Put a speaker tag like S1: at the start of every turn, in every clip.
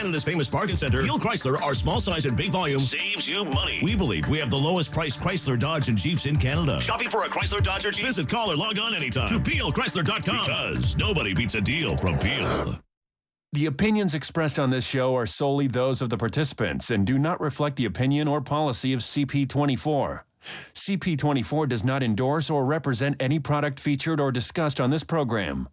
S1: Canada's famous bargain center, Peel Chrysler, our small size and big volume saves you money. We believe we have the lowest priced Chrysler, Dodge, and Jeeps in Canada. Shopping for a Chrysler, Dodge, or Jeep? Visit, call, or log on anytime to PeelChrysler.com, because nobody beats a deal from Peel.
S2: The opinions expressed on this show are solely those of the participants and do not reflect the opinion or policy of CP24. CP24 does not endorse or represent any product featured or discussed on this program.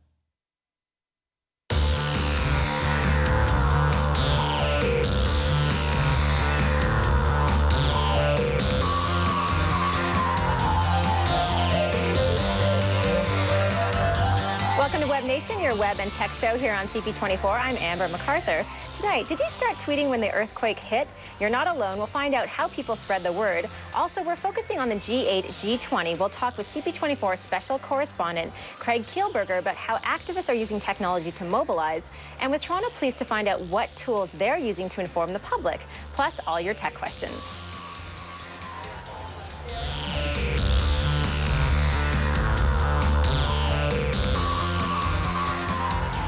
S3: Welcome to Webnation, your web and tech show here on CP24. I'm Amber MacArthur. Tonight, did you start tweeting when the earthquake hit? You're not alone. We'll find out how people spread the word. Also, we're focusing on the G8, G20. We'll talk with CP24 special correspondent Craig Kielberger about how activists are using technology to mobilize, and with Toronto Police to find out what tools they're using to inform the public, plus all your tech questions.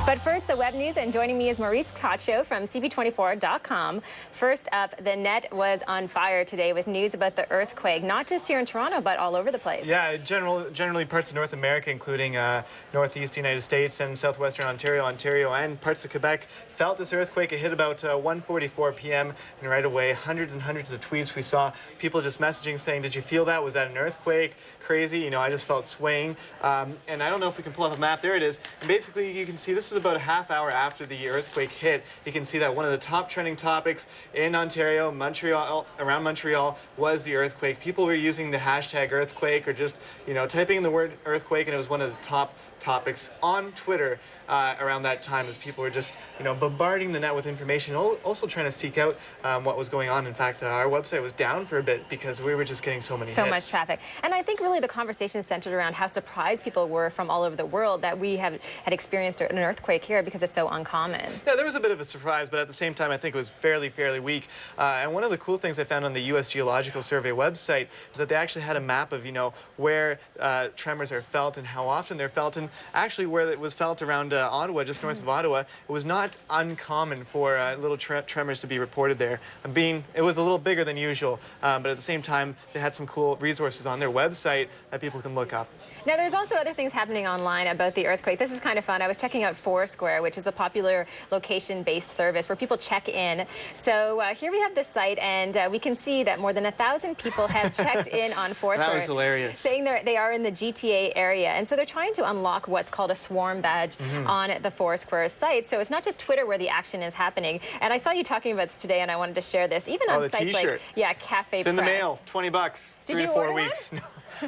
S3: But first, the web news, and joining me is Maurice Cacho from CP24.com. First up, the net was on fire today with news about the earthquake, not just here in Toronto, but all over the place.
S4: Yeah, generally parts of North America, including northeast United States and southwestern Ontario, and parts of Quebec, felt this earthquake. It hit about 1:44 p.m., and right away, hundreds and hundreds of tweets. We saw people just messaging saying, did you feel that? Was that an earthquake? Crazy. You know, I just felt swaying. And I don't know if we can pull up a map. There it is. And basically, you can see this is about a half hour after the earthquake hit. You can see that one of the top trending topics in Ontario, Montreal, around Montreal, was the earthquake. People were using the hashtag earthquake, or just, you know, typing in the word earthquake, and it was one of the top topics on Twitter around that time, as people were just, you know, bombarding the net with information, also trying to seek out what was going on. In fact, our website was down for a bit because we were just getting so many hits.
S3: So much traffic. And I think really the conversation is centered around how surprised people were from all over the world that we had experienced an earthquake here, because it's so uncommon.
S4: Yeah, there was a bit of a surprise, but at the same time, I think it was fairly weak. And one of the cool things I found on the U.S. Geological Survey website is that they actually had a map of, you know, where tremors are felt and how often they're felt. And actually, where it was felt around Ottawa, just north of Ottawa, it was not uncommon for little tremors to be reported there. It was a little bigger than usual, but at the same time, they had some cool resources on their website that people can look up.
S3: Now, there's also other things happening online about the earthquake. This is kind of fun. I was checking out Foursquare, which is the popular location-based service where people check in. So here we have this site, and we can see that more than 1,000 people have checked in on Foursquare.
S4: That was hilarious.
S3: Saying they are in the GTA area. And so they're trying to unlock what's called a swarm badge on the Foursquare site. So it's not just Twitter where the action is happening. And I saw you talking about this today, and I wanted to share this. Even on sites like, Cafe
S4: It's in the mail, 20 bucks, 3 to 4 weeks. No,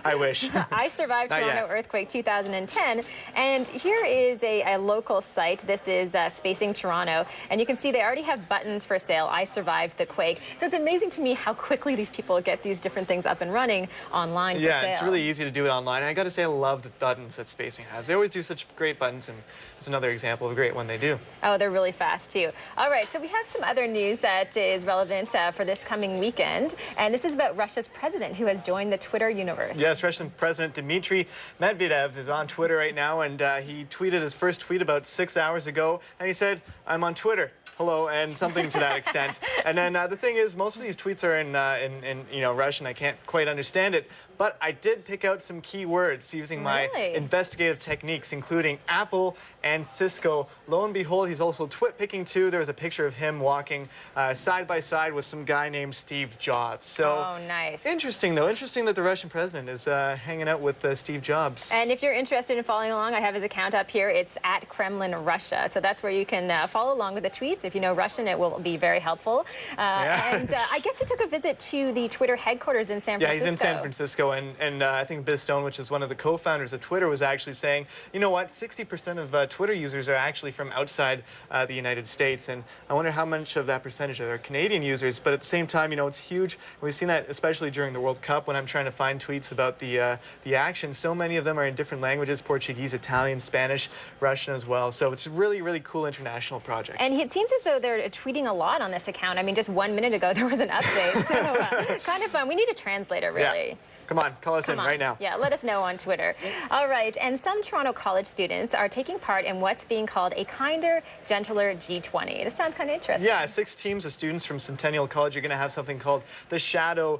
S4: I wish.
S3: I survived Toronto earthquake 2010, and here is a local site. This is Spacing Toronto, and you can see they already have buttons for sale. I survived the quake. So it's amazing to me how quickly these people get these different things up and running online for sale.
S4: Yeah, it's really easy to do it online. And I got to say, I love the buttons that Spacing has. They always do such great buttons, and it's another example of a great one they do.
S3: Oh, they're really fast too. All right, so we have some other news that is relevant for this coming weekend, and this is about Russia's president, who has joined the Twitter universe.
S4: Yes, Russian President Dmitry Medvedev is on Twitter right now, and he tweeted his first tweet about 6 hours ago, and he said, "I'm on Twitter. Hello," and something to that extent. And then the thing is, most of these tweets are in you know, Russian. I can't quite understand it, but I did pick out some key words using my investigative techniques, including Apple and Cisco. Lo and behold, he's also twit-picking too. There was a picture of him walking side by side with some guy named Steve Jobs. So,
S3: oh, nice.
S4: Interesting, though. Interesting that the Russian president is hanging out with Steve Jobs.
S3: And if you're interested in following along, I have his account up here. It's at Kremlin Russia. So that's where you can follow along with the tweets. If you know Russian, it will be very helpful. And I guess he took a visit to the Twitter headquarters in San Francisco.
S4: Yeah, he's in San Francisco, and I think Biz Stone, which is one of the co-founders of Twitter, was actually saying, you know what, 60% of Twitter users are actually from outside the United States, and I wonder how much of that percentage are Canadian users. But at the same time, you know, it's huge. We've seen that especially during the World Cup when I'm trying to find tweets about the action. So many of them are in different languages: Portuguese, Italian, Spanish, Russian as well. So it's a really, really cool international project.
S3: And it seems as though they're tweeting a lot on this account. I mean, just 1 minute ago there was an update. So kind of fun. We need a translator, really.
S4: Come on, call us in right now.
S3: Yeah, let us know on Twitter. All right, and some Toronto college students are taking part in what's being called a kinder, gentler G20. This sounds kind of interesting.
S4: Yeah, 6 teams of students from Centennial College are going to have something called the Shadow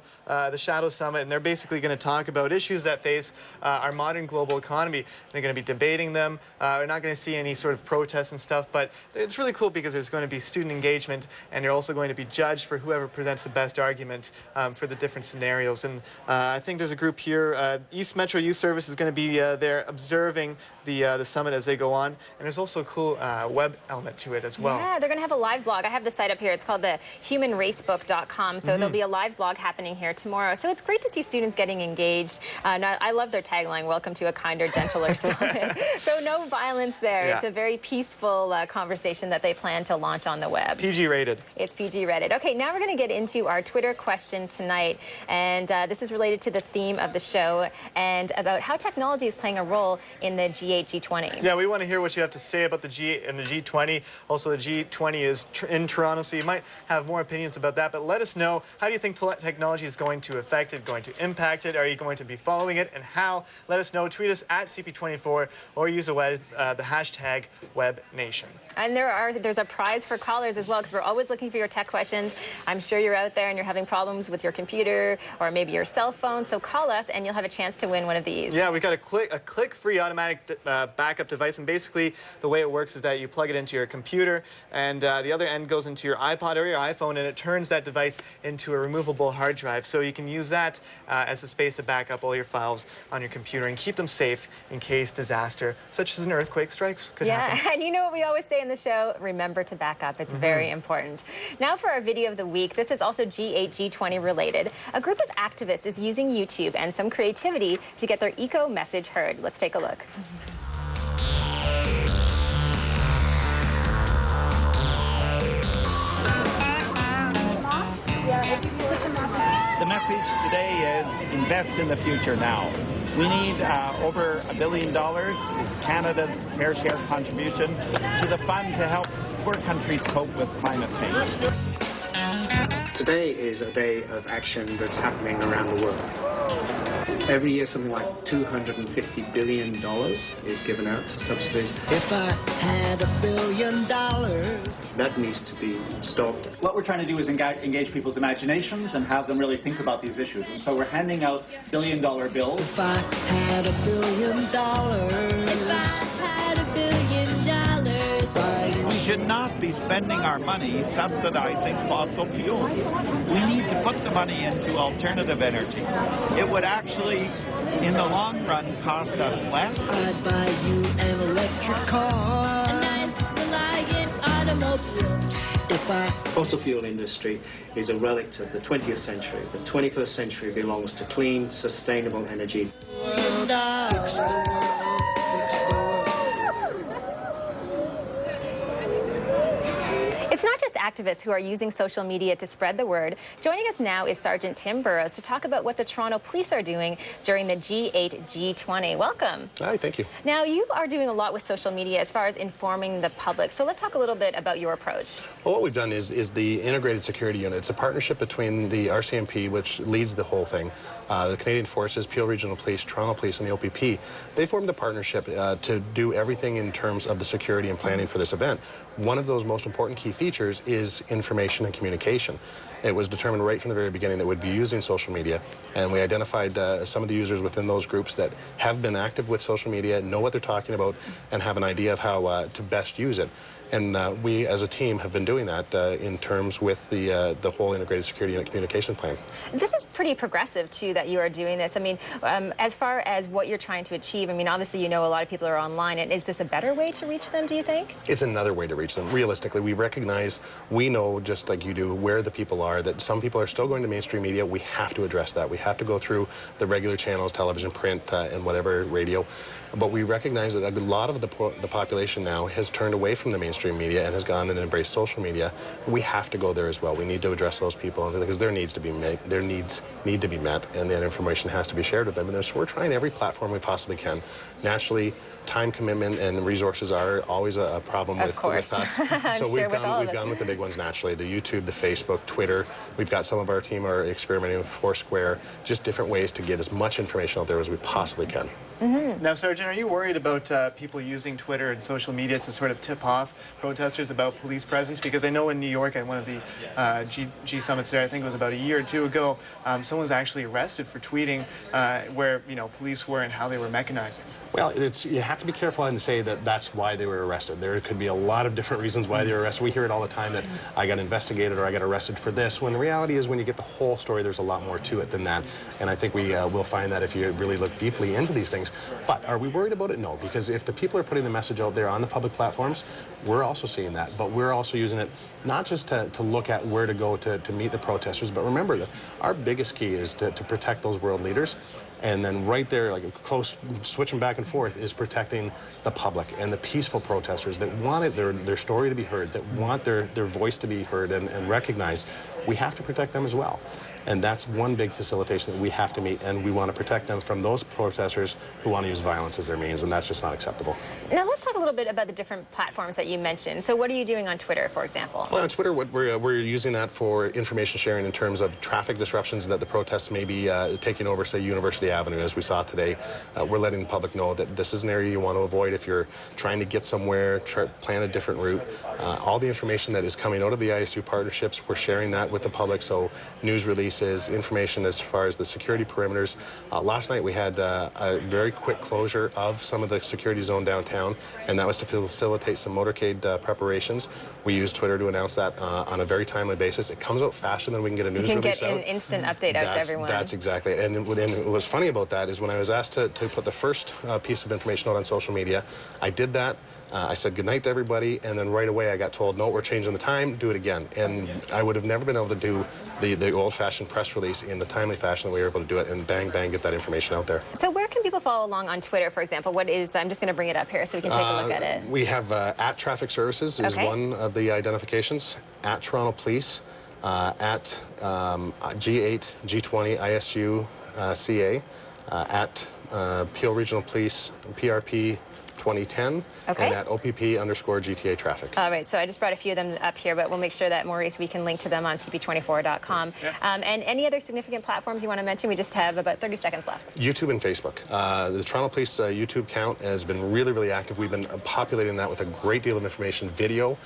S4: Summit, and they're basically going to talk about issues that face our modern global economy. They're going to be debating them. We're not going to see any sort of protests and stuff, but it's really cool because there's going to be student engagement, and you're also going to be judged for whoever presents the best argument for the different scenarios. And I think there's a group here. East Metro Youth Service is going to be there observing the summit as they go on, and there's also a cool web element to it as well.
S3: Yeah, they're going to have a live blog. I have the site up here. It's called the humanracebook.com. So there'll be a live blog happening here tomorrow. So it's great to see students getting engaged. I love their tagline, welcome to a kinder, gentler summit. So no violence there. Yeah. It's a very peaceful conversation that they plan to launch on the web.
S4: PG rated.
S3: It's PG rated. Okay, now we're going to get into our Twitter question tonight. And this is related to the theme of the show and about how technology is playing a role in the G8, G20.
S4: Yeah, we want to hear what you have to say about the G8 and the G20. Also, the G20 is in Toronto, so you might have more opinions about that. But let us know, how do you think technology is going to affect it, going to impact it? Are you going to be following it, and how? Let us know. Tweet us at CP24 or use the hashtag Webnation.
S3: And there's a prize for callers as well, because we're always looking for your tech questions. I'm sure you're out there and you're having problems with your computer or maybe your cell phone. So call us and you'll have a chance to win one of these.
S4: Yeah, we got a click-free automatic backup device, and basically the way it works is that you plug it into your computer, and the other end goes into your iPod or your iPhone, and it turns that device into a removable hard drive. So you can use that as a space to back up all your files on your computer and keep them safe in case disaster, such as an earthquake, strikes could happen.
S3: Yeah, and you know what we always say in the show, remember to back up. It's very important. Now for our video of the week. This is also G8, G20 related. A group of activists is using YouTube and some creativity to get their eco message heard. Let's take a look.
S5: The message today is invest in the future now. We need over $1 billion. It's Canada's fair share contribution to the fund to help poor countries cope with climate change.
S6: Today is a day of action that's happening around the world. Every year, something like $250 billion is given out to subsidies.
S7: If I had $1 billion,
S6: that needs to be stopped.
S8: What we're trying to do is engage people's imaginations and have them really think about these issues. And so we're handing out billion-dollar bills.
S7: If I had $1 billion,
S9: if I had $1 billion,
S5: we should not be spending our money subsidizing fossil fuels. We need to put the money into alternative energy. It would actually, in the long run, cost us less.
S7: I'd buy you an electric car.
S9: a nice, reliant automobile.
S6: Fossil fuel industry is a relic of the 20th century. The 21st century belongs to clean, sustainable energy.
S7: Fix the world, fix the world.
S3: It's not just activists who are using social media to spread the word. Joining us now is Sergeant Tim Burrows to talk about what the Toronto Police are doing during the G8 G20. Welcome.
S10: Hi, thank you.
S3: Now, you are doing a lot with social media as far as informing the public. So let's talk a little bit about your approach.
S10: Well, what we've done is the Integrated Security Unit. It's a partnership between the RCMP, which leads the whole thing, the Canadian Forces, Peel Regional Police, Toronto Police, and the OPP. They formed a partnership to do everything in terms of the security and planning for this event. One of those most important key features is information and communication. It was determined right from the very beginning that we'd be using social media, and we identified some of the users within those groups that have been active with social media, know what they're talking about, and have an idea of how to best use it. And we, as a team, have been doing that in terms with the whole Integrated Security Unit communication plan.
S3: This is pretty progressive, too, that you are doing this. I mean, as far as what you're trying to achieve, I mean, obviously, you know a lot of people are online. And is this a better way to reach them, do you think?
S10: It's another way to reach them. Realistically, we know, just like you do, where the people are, that some people are still going to mainstream media. We have to address that. We have to go through the regular channels, television, print, and whatever, radio. But we recognize that a lot of the population now has turned away from the mainstream mainstream media and has gone and embraced social media, we have to go there as well. We need to address those people because their needs need to be met, and that information has to be shared with them. And so we're trying every platform we possibly can. Naturally, time commitment and resources are always a problem with us. So we've gone with the big ones naturally, the YouTube, the Facebook, Twitter. We've got some of our team are experimenting with Foursquare, just different ways to get as much information out there as we possibly can.
S4: Now, Sergeant, are you worried about people using Twitter and social media to sort of tip off protesters about police presence? Because I know in New York at one of the G summits there, I think it was about a year or two ago, someone was actually arrested for tweeting where, you know, police were and how they were mechanizing.
S10: Well, you have to be careful and say that that's why they were arrested. There could be a lot of different reasons why they were arrested. We hear it all the time that I got investigated or I got arrested for this, when the reality is when you get the whole story, there's a lot more to it than that. And I think we will find that if you really look deeply into these things. But are we worried about it? No, because if the people are putting the message out there on the public platforms, we're also seeing that. But we're also using it not just to look at where to go to meet the protesters, but remember that our biggest key is to protect those world leaders. And then right there, like close, switching back and forth, is protecting the public and the peaceful protesters that want their story to be heard, that want their voice to be heard and recognized. We have to protect them as well. And that's one big facilitation that we have to meet, and we want to protect them from those protesters who want to use violence as their means, and that's just not acceptable.
S3: Now let's talk a little bit about the different platforms that you mentioned. So what are you doing on Twitter, for example?
S10: Well, on Twitter, we're using that for information sharing in terms of traffic disruptions that the protests may be taking over, say, University Avenue, as we saw today. We're letting the public know that this is an area you want to avoid if you're trying to get somewhere, plan a different route. All the information that is coming out of the ISU partnerships, we're sharing that with the public, so news releases, information as far as the security perimeters. Last night we had a very quick closure of some of the security zone downtown, and that was to facilitate some motorcade preparations. We used Twitter to announce that on a very timely basis. It comes out faster than we can get a news release out.
S3: You can get an instant update out to everyone.
S10: That's exactly it. And what was funny about that is when I was asked to put the first piece of information out on social media, I did that. I said goodnight to everybody, and then right away I got told, no, we're changing the time, do it again. And I would have never been able to do the old-fashioned press release in the timely fashion that we were able to do it, and bang, bang, get that information out there.
S3: So where can people follow along on Twitter, for example? What is, I'm just going to bring it up here so we can take a look at it.
S10: We have at Traffic Services is one of the identifications, at Toronto Police, at G8, G20, ISU, CA, at Peel Regional Police, PRP 2010, and at OPP_GTA traffic.
S3: All right, so I just brought a few of them up here, but we'll make sure that, Maurice, we can link to them on CP24.com. And any other significant platforms you want to mention? We just have about 30 seconds left.
S10: YouTube and Facebook. The Toronto Police YouTube account has been really, really active. We've been populating that with a great deal of information, video,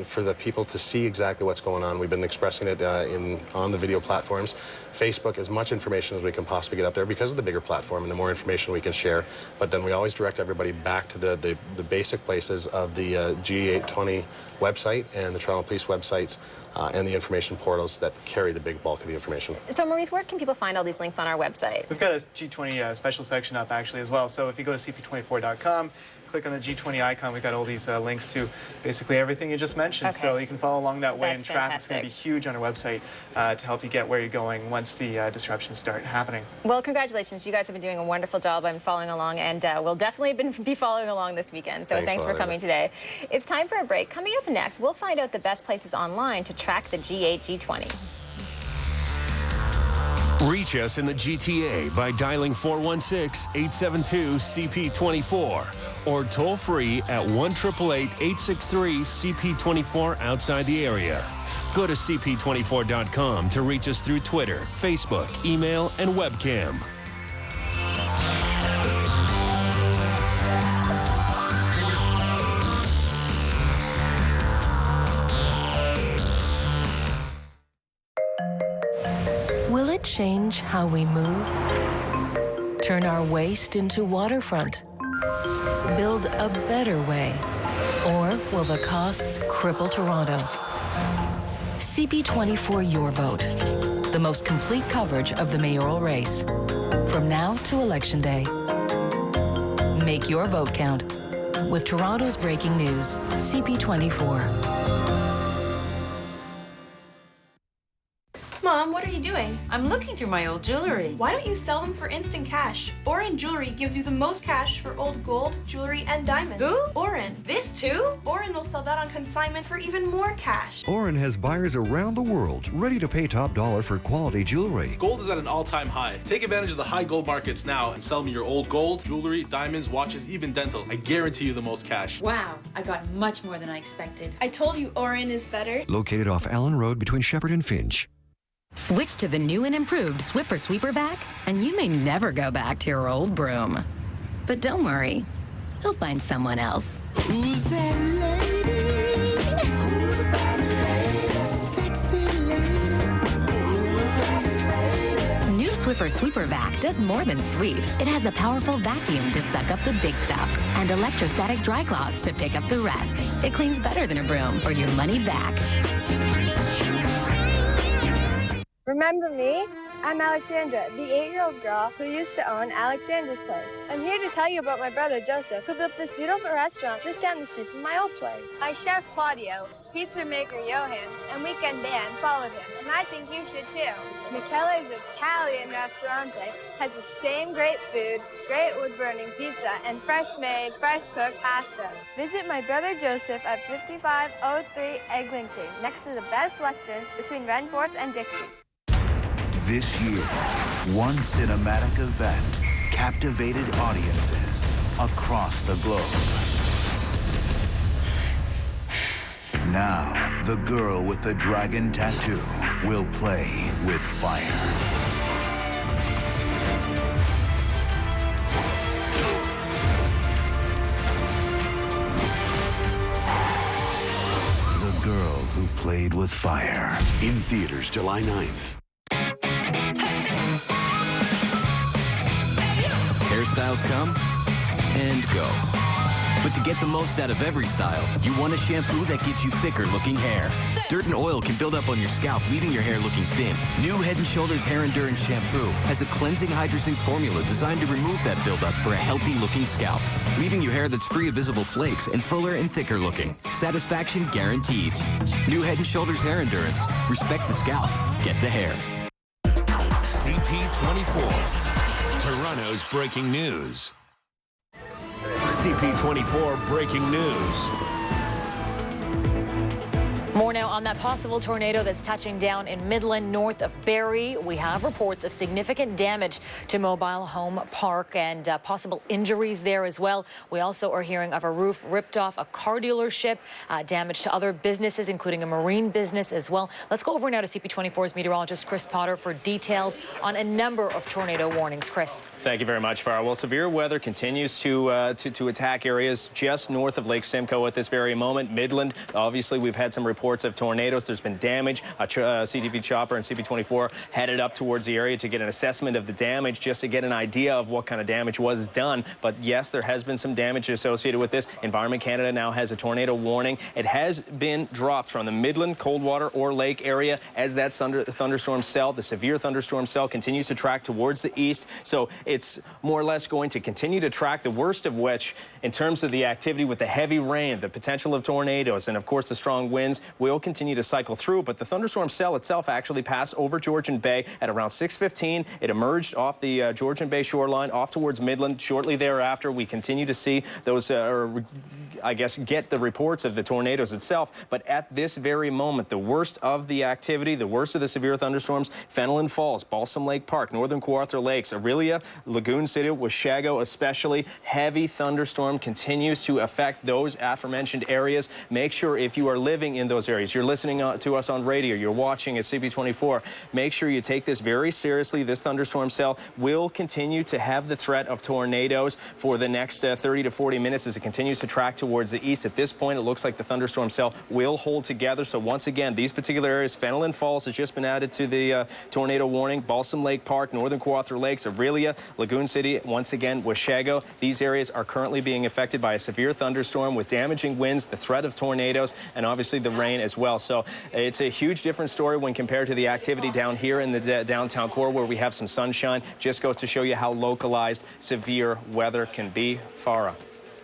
S10: for the people to see exactly what's going on. We've been expressing it on the video platforms. Facebook, as much information as we can possibly get up there because of the bigger platform and the more information we can share. But then we always direct everybody back to the basic places of the G820 website and the Toronto Police websites and the information portals that carry the big bulk of the information.
S3: So, Maurice, where can people find all these links on our website?
S4: We've got a G20 special section up, actually, as well. So if you go to CP24.com, click on the G20 icon, we've got all these links to basically everything you just mentioned. So you can follow along that way, and traffic's going to be huge on our website to help you get where you're going once the disruptions start happening.
S3: Well, congratulations. You guys have been doing a wonderful job. I'm following along, and we'll definitely be following along this weekend. So thanks for coming today. It's time for a break. Coming up next, we'll find out the best places online to track the G8, G20.
S2: Reach us in the GTA by dialing 416-872-CP24 or toll free at 1-888-863-CP24 outside the area. Go to CP24.com to reach us through Twitter, Facebook, email, and webcam.
S11: Will it change how we move? Turn our waste into waterfront? Build a better way? Or will the costs cripple Toronto? CP24 Your Vote. The most complete coverage of the mayoral race. From now to Election Day. Make your vote count. With Toronto's breaking news, CP24.
S12: Mom, what are you doing?
S13: I'm looking through my old jewelry.
S12: Why don't you sell them for instant cash? Oren Jewelry gives you the most cash for old gold, jewelry, and diamonds.
S13: Who?
S12: Oren.
S13: This too?
S12: Oren will sell that on consignment for even more cash.
S14: Oren has buyers around the world ready to pay top dollar for quality jewelry.
S15: Gold is at an all-time high. Take advantage of the high gold markets now and sell me your old gold, jewelry, diamonds, watches, even dental. I guarantee you the most cash.
S13: Wow, I got much more than I expected.
S12: I told you Oren is better.
S14: Located off Allen Road between Shepherd and Finch.
S16: Switch to the new and improved Swiffer Sweeper Vac, and you may never go back to your old broom. But don't worry, he'll find someone else.
S7: Who's that lady? Who's that lady? Sexy lady.
S16: New Swiffer Sweeper Vac does more than sweep. It has a powerful vacuum to suck up the big stuff and electrostatic dry cloths to pick up the rest. It cleans better than a broom or your money back.
S17: Remember me? I'm Alexandra, the 8-year-old girl who used to own Alexandra's Place. I'm here to tell you about my brother Joseph, who built this beautiful restaurant just down the street from my old place. My chef Claudio, pizza maker Johan, and weekend band followed him, and I think you should too. Michele's Italian Restaurante has the same great food, great wood-burning pizza, and fresh-made, fresh-cooked pasta. Visit my brother Joseph at 5503 Eglinton, next to the Best Western between Renforth and Dixie.
S18: This year, one cinematic event captivated audiences across the globe. Now, the girl with the dragon tattoo will play with fire. The girl who played with fire.
S19: In theaters July 9th.
S20: Hairstyles come and go. But to get the most out of every style, you want a shampoo that gives you thicker looking hair. Dirt and oil can build up on your scalp, leaving your hair looking thin. New Head & Shoulders Hair Endurance Shampoo has a cleansing hydrosync formula designed to remove that buildup for a healthy looking scalp, leaving you hair that's free of visible flakes and fuller and thicker looking. Satisfaction guaranteed. New Head & Shoulders Hair Endurance. Respect the scalp. Get the hair.
S2: CP24. Toronto's breaking news. CP24 breaking news.
S21: More now on that possible tornado that's touching down in Midland, north of Barrie. We have reports of significant damage to Mobile Home Park and possible injuries there as well. We also are hearing of a roof ripped off a car dealership, damage to other businesses, including a marine business as well. Let's go over now to CP24's meteorologist Chris Potter for details on a number of tornado warnings. Chris.
S22: Thank you very much, Farah. Well, severe weather continues to attack areas just north of Lake Simcoe at this very moment. Midland, obviously, we've had some reports of tornadoes. There's been damage. A CTV chopper and CP24 headed up towards the area to get an assessment of the damage, just to get an idea of what kind of damage was done. But yes, there has been some damage associated with this. Environment Canada now has a tornado warning. It has been dropped from the Midland, Coldwater, or Lake area as that thunderstorm cell, the severe thunderstorm cell, continues to track towards the east. So it's more or less going to continue to track, the worst of which, in terms of the activity with the heavy rain, the potential of tornadoes, and of course the strong winds, will continue to cycle through. But the thunderstorm cell itself actually passed over Georgian Bay at around 6:15. It emerged off the Georgian Bay shoreline off towards Midland. Shortly thereafter, we continue to see those, get the reports of the tornadoes itself. But at this very moment, the worst of the activity, the worst of the severe thunderstorms, Fenelon Falls, Balsam Lake Park, Northern Kawartha Lakes, Aurelia, Lagoon City, Washago especially, heavy thunderstorm continues to affect those aforementioned areas. Make sure if you are living in those areas, you're listening to us on radio, you're watching at CP24, make sure you take this very seriously. This thunderstorm cell will continue to have the threat of tornadoes for the next 30 to 40 minutes as it continues to track towards the east. At this point, it looks like the thunderstorm cell will hold together. So once again, these particular areas, Fenelon Falls has just been added to the tornado warning. Balsam Lake Park, Northern Kawartha Lakes, Aurelia, Lagoon City, once again, Washago. These areas are currently being affected by a severe thunderstorm with damaging winds, the threat of tornadoes, and obviously the rain as well. So it's a huge different story when compared to the activity down here in the downtown core where we have some sunshine. Just goes to show you how localized severe weather can be. Farah.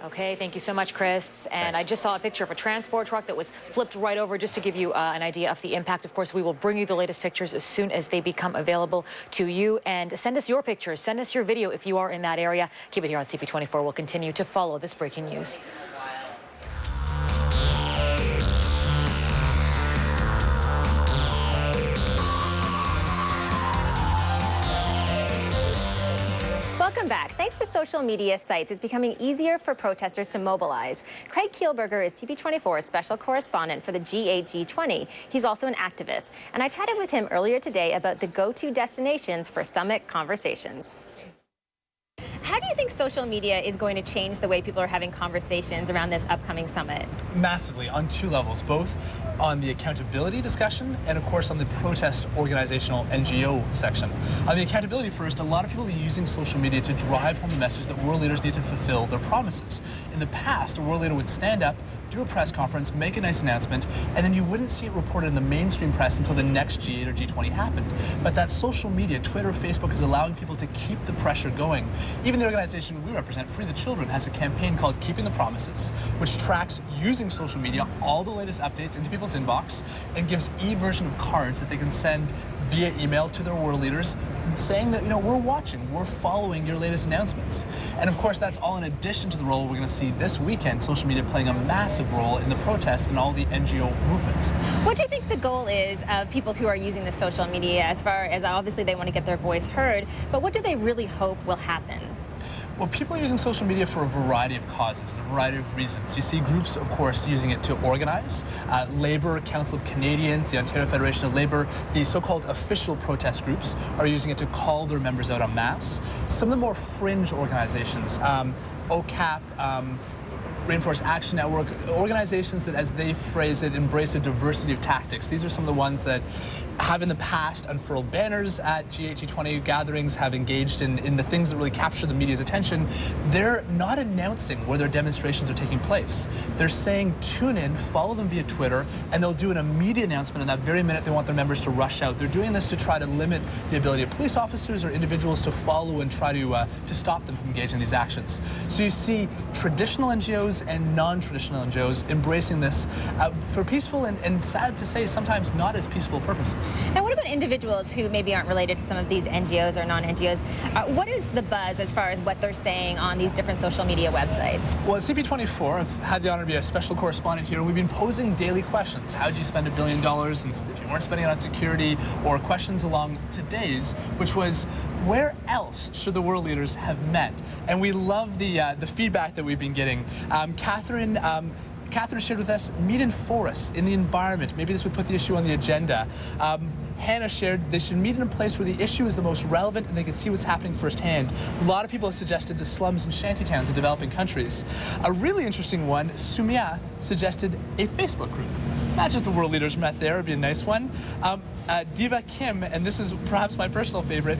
S21: Okay, thank you so much, Chris. And I just saw a picture of a transport truck that was flipped right over, just to give you an idea of the impact. Of course, we will bring you the latest pictures as soon as they become available to you. And send us your pictures, send us your video if you are in that area. Keep it here on CP24. We'll continue to follow this breaking news.
S3: Welcome back. Thanks to social media sites, it's becoming easier for protesters to mobilize. Craig Kielberger is CP24's special correspondent for the G20. He's also an activist. And I chatted with him earlier today about the go-to destinations for summit conversations. How do you think social media is going to change the way people are having conversations around this upcoming summit?
S1: Massively, on two levels, both on the accountability discussion and, of course, on the protest organizational NGO section. On the accountability first, a lot of people will be using social media to drive home the message that world leaders need to fulfill their promises. In the past, a world leader would stand up, do a press conference, make a nice announcement, and then you wouldn't see it reported in the mainstream press until the next G8 or G20 happened. But that social media, Twitter, Facebook, is allowing people to keep the pressure going. Even the organization we represent, Free the Children, has a campaign called Keeping the Promises, which tracks, using social media, all the latest updates into people's inbox and gives e-version of cards that they can send via email to their world leaders saying that, we're watching, we're following your latest announcements. And of course, that's all in addition to the role we're going to see this weekend, social media playing a massive role in the protests and all the NGO movement.
S3: What do you think the goal is of people who are using the social media, as far as obviously they want to get their voice heard, but what do they really hope will happen?
S1: Well, people are using social media for a variety of causes, a variety of reasons. You see groups, of course, using it to organize. Labour, Council of Canadians, the Ontario Federation of Labour, the so-called official protest groups are using it to call their members out en masse. Some of the more fringe organizations, OCAP, Rainforest Action Network, organizations that, as they phrase it, embrace a diversity of tactics. These are some of the ones that have in the past unfurled banners at G8, G20 gatherings, have engaged in the things that really capture the media's attention. They're not announcing where their demonstrations are taking place. They're saying, tune in, follow them via Twitter, and they'll do an immediate announcement in that very minute they want their members to rush out. They're doing this to try to limit the ability of police officers or individuals to follow and try to stop them from engaging in these actions. So you see traditional NGOs and non-traditional NGOs embracing this for peaceful and sad to say, sometimes not as peaceful purposes.
S3: Now, what about individuals who maybe aren't related to some of these NGOs or non-NGOs? What is the buzz as far as what they're saying on these different social media websites?
S1: Well, at CP24, I've had the honor to be a special correspondent here. We've been posing daily questions. How'd you spend $1 billion if you weren't spending it on security? Or questions along today's, which was, where else should the world leaders have met? And we love the feedback that we've been getting. Catherine shared with us, meet in forests, in the environment. Maybe this would put the issue on the agenda. Hannah shared they should meet in a place where the issue is the most relevant and they can see what's happening firsthand. A lot of people have suggested the slums and shantytowns in developing countries. A really interesting one, Sumia suggested a Facebook group. Imagine if the world leaders met there, it'd be a nice one. Diva Kim, and this is perhaps my personal favorite,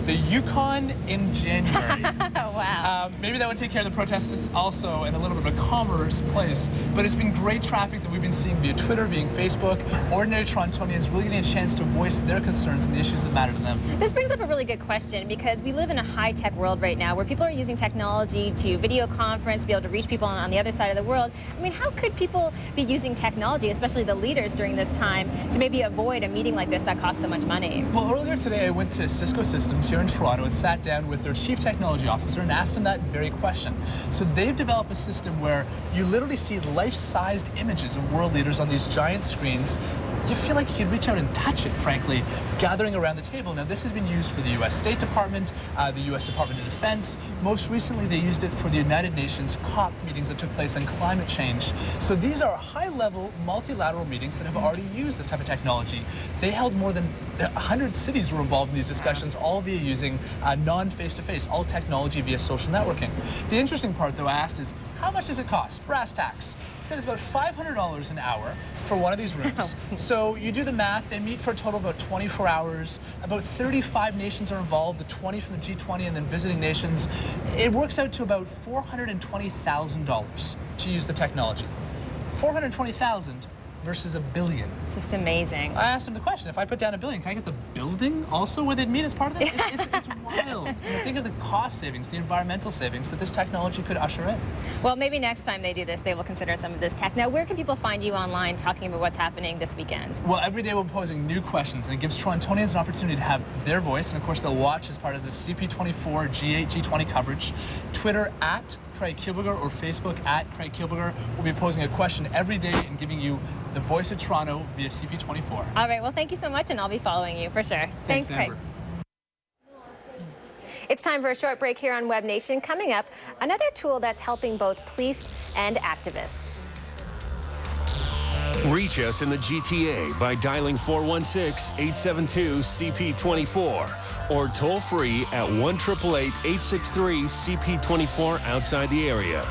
S1: the Yukon in January.
S3: Wow.
S1: Maybe that would take care of the protests also in a little bit of a calmer place. But it's been great traffic that we've been seeing via Twitter, via Facebook. Ordinary Torontonians really getting a chance to voice their concerns and the issues that matter to them.
S3: This brings up a really good question, because we live in a high-tech world right now where people are using technology to video conference, to be able to reach people on the other side of the world. I mean, how could people be using technology, especially the leaders during this time, to maybe avoid a meeting like this that costs so much money?
S1: Well, earlier today I went to Cisco Systems here in Toronto and sat down with their chief technology officer and asked him that very question. So they've developed a system where you literally see life-sized images of world leaders on these giant screens. You feel like you could reach out and touch it, frankly, gathering around the table. Now, this has been used for the U.S. State Department, the U.S. Department of Defense. Most recently, they used it for the United Nations COP meetings that took place on climate change. So these are high-level, multilateral meetings that have already used this type of technology. They held more than 100 cities were involved in these discussions, all via using non-face-to-face, all technology via social networking. The interesting part, though, I asked is, how much does it cost? Brass tacks. He said it's about $500 an hour for one of these rooms. So you do the math, they meet for a total of about 24 hours. About 35 nations are involved, the 20 from the G20 and then visiting nations. It works out to about $420,000 to use the technology. $420,000 versus $1 billion.
S3: Just amazing.
S1: I asked him the question, if I put down $1 billion, can I get the building also with it as part of this? It's wild. Think of the cost savings, the environmental savings that this technology could usher in.
S3: Well, maybe next time they do this, they will consider some of this tech. Now, where can people find you online talking about what's happening this weekend?
S1: Well, every day we're posing new questions, and it gives Torontonians an opportunity to have their voice, and of course they'll watch as part of the CP24 G8, G20 coverage. Twitter at Craig Kielburger or Facebook at Craig Kielburger. We'll be posing a question every day and giving you the voice of Toronto via CP24.
S3: All right, well, thank you so much, and I'll be following you for sure. Thanks Craig.
S1: Amber.
S3: It's time for a short break here on Webnation. Coming up, another tool that's helping both police and activists.
S2: Reach us in the GTA by dialing 416-872-CP24 or toll free at 1-888-863-CP24 outside the area.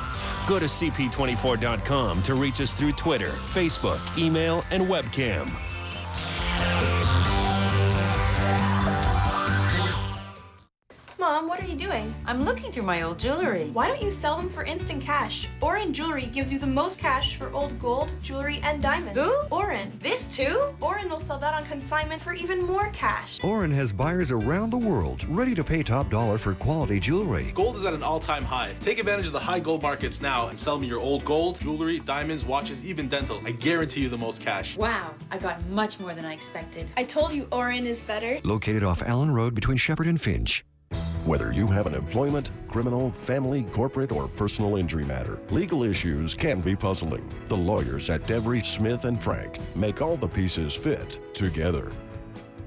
S2: Go to CP24.com to reach us through Twitter, Facebook, email, and webcam.
S12: Mom, what are you doing?
S13: I'm looking through my old jewelry.
S12: Why don't you sell them for instant cash? Oren Jewelry gives you the most cash for old gold, jewelry, and diamonds.
S13: Who?
S12: Oren.
S13: This too?
S12: Oren will sell that on consignment for even more cash.
S14: Oren has buyers around the world ready to pay top dollar for quality jewelry.
S15: Gold is at an all-time high. Take advantage of the high gold markets now and sell me your old gold, jewelry, diamonds, watches, even dental. I guarantee you the most cash.
S13: Wow, I got much more than I expected.
S12: I told you Oren is better.
S14: Located off Allen Road between Shepherd and Finch.
S5: Whether you have an employment, criminal, family, corporate, or personal injury matter, legal issues can be puzzling. The lawyers at Devery, Smith & Frank make all the pieces fit together.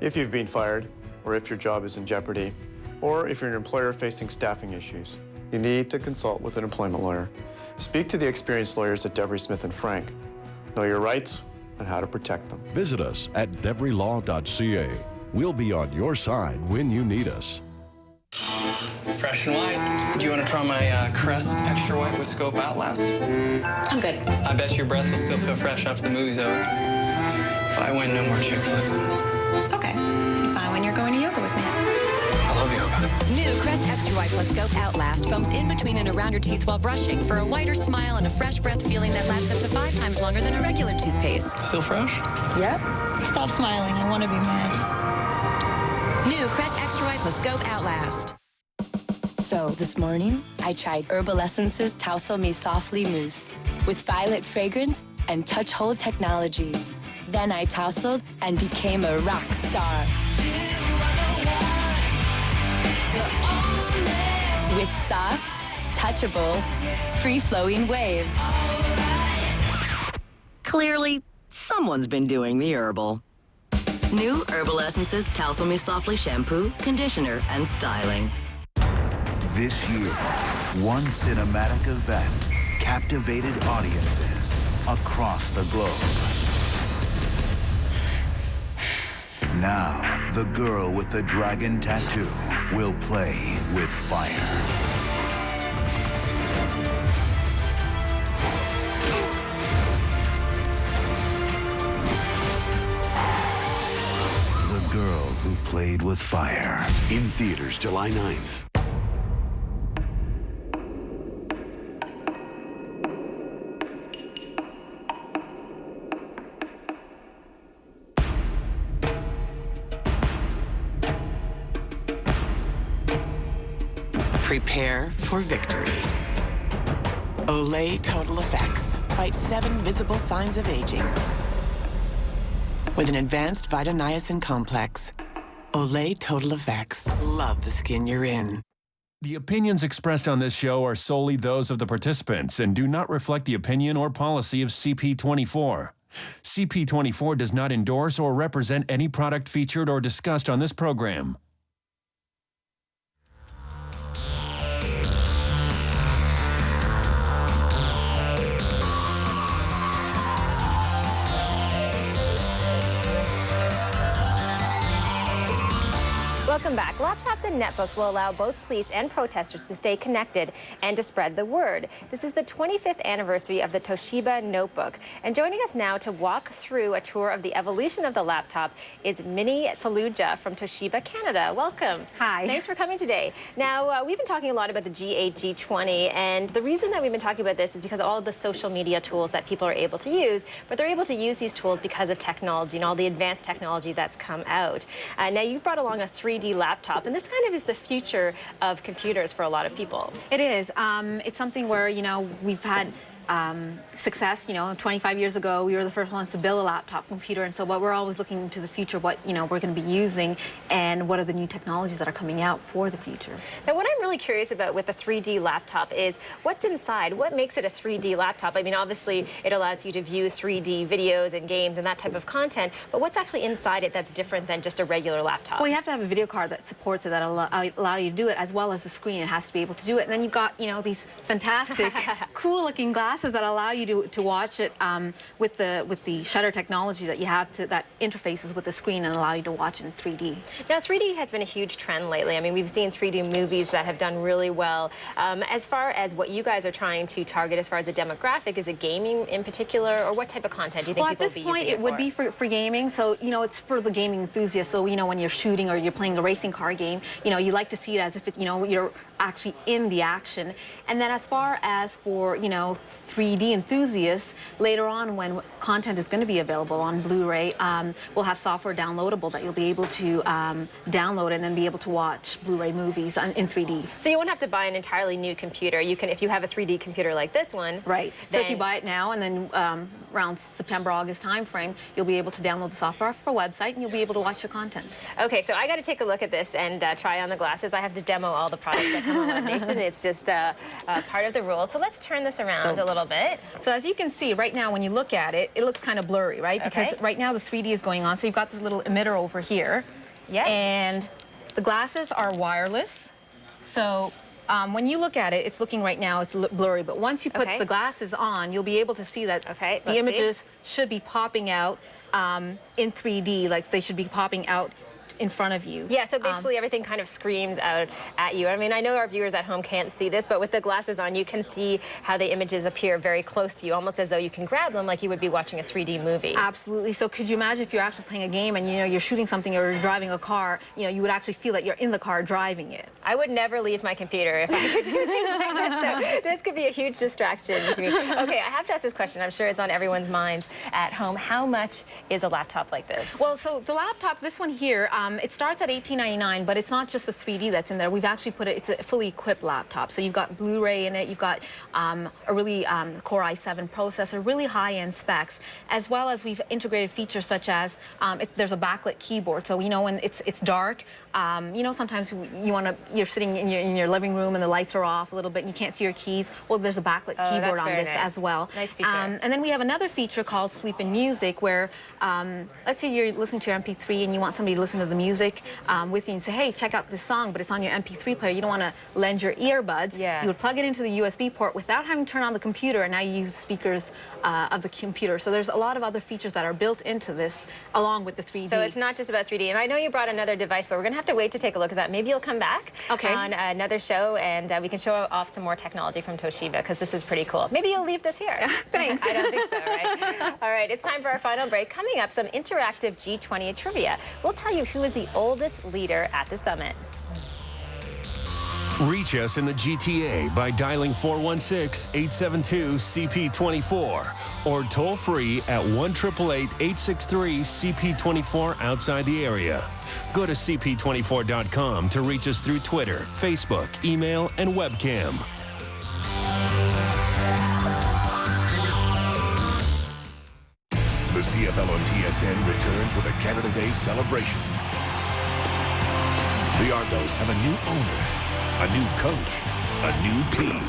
S8: If you've been fired, or if your job is in jeopardy, or if you're an employer facing staffing issues, you need to consult with an employment lawyer. Speak to the experienced lawyers at Devery, Smith & Frank. Know your rights and how to protect them.
S5: Visit us at deverylaw.ca. We'll be on your side when you need us.
S23: Fresh and white. Do you want to try my Crest Extra White with Scope Outlast?
S13: I'm good.
S23: I bet your breath will still feel fresh after the movie's over. If I win, no more chick flicks.
S13: Okay. Fine when you're going to yoga with me.
S23: I love yoga.
S16: New Crest Extra White plus Scope Outlast foams in between and around your teeth while brushing for a whiter smile and a fresh breath feeling that lasts up to 5 times longer than a regular toothpaste.
S23: Still fresh?
S16: Yep.
S9: Stop smiling. I want to be mad.
S16: New Crest Extra White plus Scope Outlast.
S24: So this morning, I tried Herbal Essence's Tousle Me Softly Mousse with violet fragrance and touch hold technology. Then I tousled and became a rock star. With soft, touchable, free-flowing waves.
S25: Clearly, someone's been doing the herbal. New Herbal Essence's Tousle Me Softly Shampoo, Conditioner, and Styling.
S18: This year, one cinematic event captivated audiences across the globe. Now, the girl with the dragon tattoo will play with fire. The girl who played with fire.
S19: In theaters July 9th.
S26: Prepare for victory. Olay Total Effects fights 7 visible signs of aging. With an advanced vitaniacin complex, Olay Total Effects. Love the skin you're in.
S2: The opinions expressed on this show are solely those of the participants and do not reflect the opinion or policy of CP24. CP24 does not endorse or represent any product featured or discussed on this program.
S3: Welcome back. Laptops and netbooks will allow both police and protesters to stay connected and to spread the word. This is the 25th anniversary of the Toshiba notebook. And joining us now to walk through a tour of the evolution of the laptop is Minnie Saluja from Toshiba Canada. Welcome.
S4: Hi.
S3: Thanks for coming today. Now, we've been talking a lot about the G8, G20, and the reason that we've been talking about this is because of all of the social media tools that people are able to use, but they're able to use these tools because of technology and all the advanced technology that's come out. Now, you've brought along a 3D laptop, and this kind of is the future of computers for a lot of people.
S4: It is. It's something where, we've had success. 25 years ago, we were the first ones to build a laptop computer, and so what we're always looking into the future, what we're going to be using, and what are the new technologies that are coming out for the future.
S3: Now, what I'm really curious about with the 3D laptop is what's inside. What makes it a 3D laptop? I mean, obviously, it allows you to view 3D videos and games and that type of content, but what's actually inside it that's different than just a regular laptop?
S4: Well, you have to have a video card that supports it, that allow you to do it, as well as the screen. It has to be able to do it. And then you've got, these fantastic, cool-looking glasses that allow you to watch it with the shutter technology that you have that interfaces with the screen and allow you to watch it in 3D.
S3: Now, 3D has been a huge trend lately. I mean, we've seen 3D movies that have done really well. As far as what you guys are trying to target as far as the demographic, is it gaming in particular, or what type of content do you think people will be using it for?
S4: Well, at this point, it would be for gaming. So, it's for the gaming enthusiast. So, when you're shooting or you're playing a racing car game, you like to see it as if you're actually in the action. And then as far as for, 3D enthusiasts, later on when content is going to be available on Blu-ray, we'll have software downloadable that you'll be able to download and then be able to watch Blu-ray movies in 3D.
S3: So you won't have to buy an entirely new computer. You can, if you have a 3D computer like this one.
S4: Right. So if you buy it now and then around September, August timeframe, you'll be able to download the software off our website and you'll be able to watch your content.
S3: Okay, so I got to take a look at this and try on the glasses. I have to demo all the products that come on Webnation. It's just part of the rules. So let's turn this around a little bit.
S4: So as you can see right now, when you look at it, it looks kind of blurry, right? Because right now the 3D is going on. So you've got this little emitter over here.
S3: Yeah.
S4: And the glasses are wireless. So when you look at it, it's looking right now, it's blurry. But once you put the glasses on, you'll be able to see that the images should be popping out in 3D, like they should be popping out in front of you.
S3: Yeah, so basically everything kind of screams out at you. I mean, I know our viewers at home can't see this, but with the glasses on, you can see how the images appear very close to you, almost as though you can grab them like you would be watching a 3D movie.
S4: Absolutely. So could you imagine if you're actually playing a game and, you're shooting something or you're driving a car, you would actually feel that you're in the car driving it.
S3: I would never leave my computer if I could do things like this. So this could be a huge distraction to me. Okay, I have to ask this question. I'm sure it's on everyone's minds at home. How much is a laptop like this?
S4: Well, so the laptop, this one here, it starts at $18.99, but it's not just the 3D that's in there. We've actually put it, it's a fully equipped laptop. So you've got Blu-ray in it, you've got a really Core i7 processor, really high-end specs, as well as we've integrated features such as there's a backlit keyboard. So, when it's dark, sometimes you're sitting in your living room and the lights are off a little bit and you can't see your keys. Well, there's a backlit keyboard on this as well.
S3: Nice feature.
S4: And then we have another feature called Sleep in Music, where let's say you're listening to your MP3 and you want somebody to listen to the music with you and say, hey, check out this song, but it's on your MP3 player. You don't want to lend your earbuds.
S3: Yeah.
S4: You would plug it into the USB port without having to turn on the computer, and now you use the speakers of the computer. So there's a lot of other features that are built into this along with the 3D.
S3: So it's not just about 3D. And I know you brought another device, but we're going to have to wait to take a look at that. Maybe you'll come back on another show and we can show off some more technology from Toshiba, because this is pretty cool. Maybe you'll leave this here.
S4: Thanks.
S3: I don't think so, right? All right, it's time for our final break. Coming up, some interactive G20 trivia. We'll tell you who is the oldest leader at the summit.
S2: Reach us in the GTA by dialing 416-872-CP24 or toll free at 1-888-863-CP24 outside the area. Go to CP24.com to reach us through Twitter, Facebook, email, and webcam.
S18: The CFL on TSN returns with a Canada Day celebration. The Argos have a new owner, a new coach, a new team,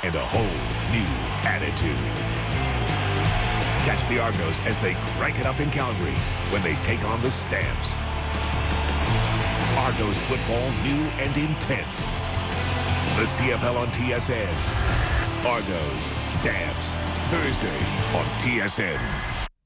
S18: and a whole new attitude. Catch the Argos as they crank it up in Calgary when they take on the Stamps. Argos football new and intense. The CFL on TSN. Argos, Stamps, Thursday on TSN.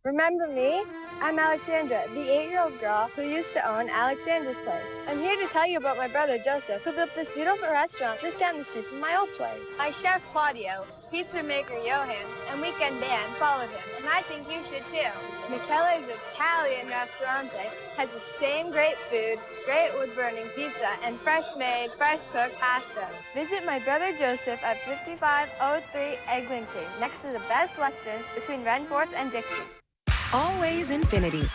S6: Remember me? I'm Alexandra, the 8-year-old girl who used to own Alexandra's Place. I'm here to tell you about my brother Joseph, who built this beautiful restaurant just down the street from my old place. My chef Claudio, pizza maker Johan, and weekend band followed him, and I think you should too. Michele's Italian Restaurante has the same great food, great wood-burning pizza, and fresh-made, fresh-cooked pasta. Visit my brother Joseph at 5503 Eglinton, next to the Best Western between Renforth and Dixie.
S7: Always Infinity.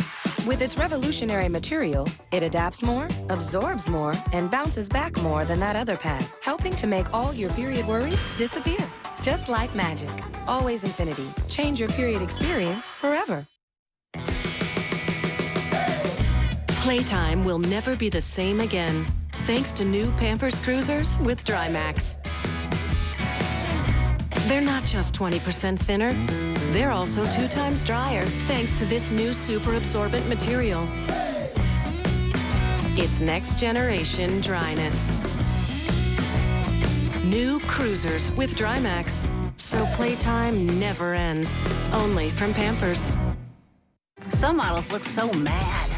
S7: With its revolutionary material, it adapts more, absorbs more, and bounces back more than that other pad, helping to make all your period worries disappear. Just like magic. Always Infinity. Change your period experience forever.
S10: Playtime will never be the same again, thanks to new Pampers Cruisers with Drymax. They're not just 20% thinner, they're also 2 times drier, thanks to this new super absorbent material. It's next generation dryness. New Cruisers with Drymax, so playtime never ends. Only from Pampers.
S11: Some models look so mad.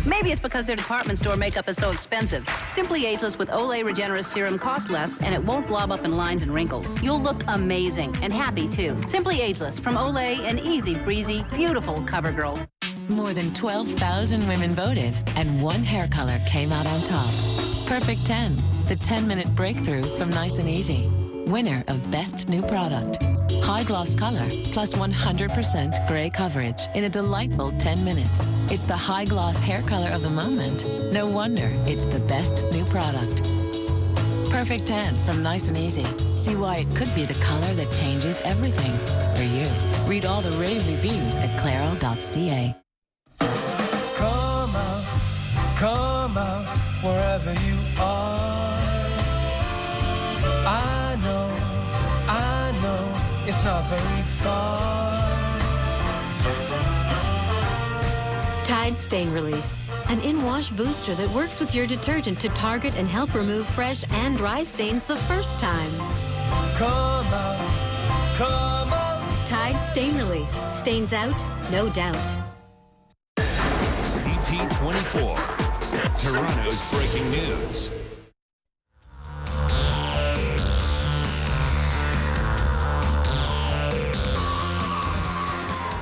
S11: Maybe it's because their department store makeup is so expensive. Simply Ageless with Olay Regenerist Serum costs less, and it won't blob up in lines and wrinkles. You'll look amazing, and happy too. Simply Ageless from Olay, an easy, breezy, beautiful CoverGirl.
S26: More than 12,000 women voted, and one hair color came out on top. Perfect 10, the 10-minute breakthrough from Nice and Easy. Winner of Best New Product. High gloss color plus 100% gray coverage in a delightful 10 minutes. It's the high gloss hair color of the moment. No wonder it's the best new product. Perfect 10 from Nice and Easy. See why it could be the color that changes everything for you. Read all the rave reviews at clairol.ca.
S17: Come out, wherever you are. I know, it's not very far.
S20: Tide Stain Release, an in-wash booster that works with your detergent to target and help remove fresh and dry stains the first time.
S17: Come out.
S20: Tide Stain Release, stains out, no doubt.
S2: CP24, Toronto's breaking news.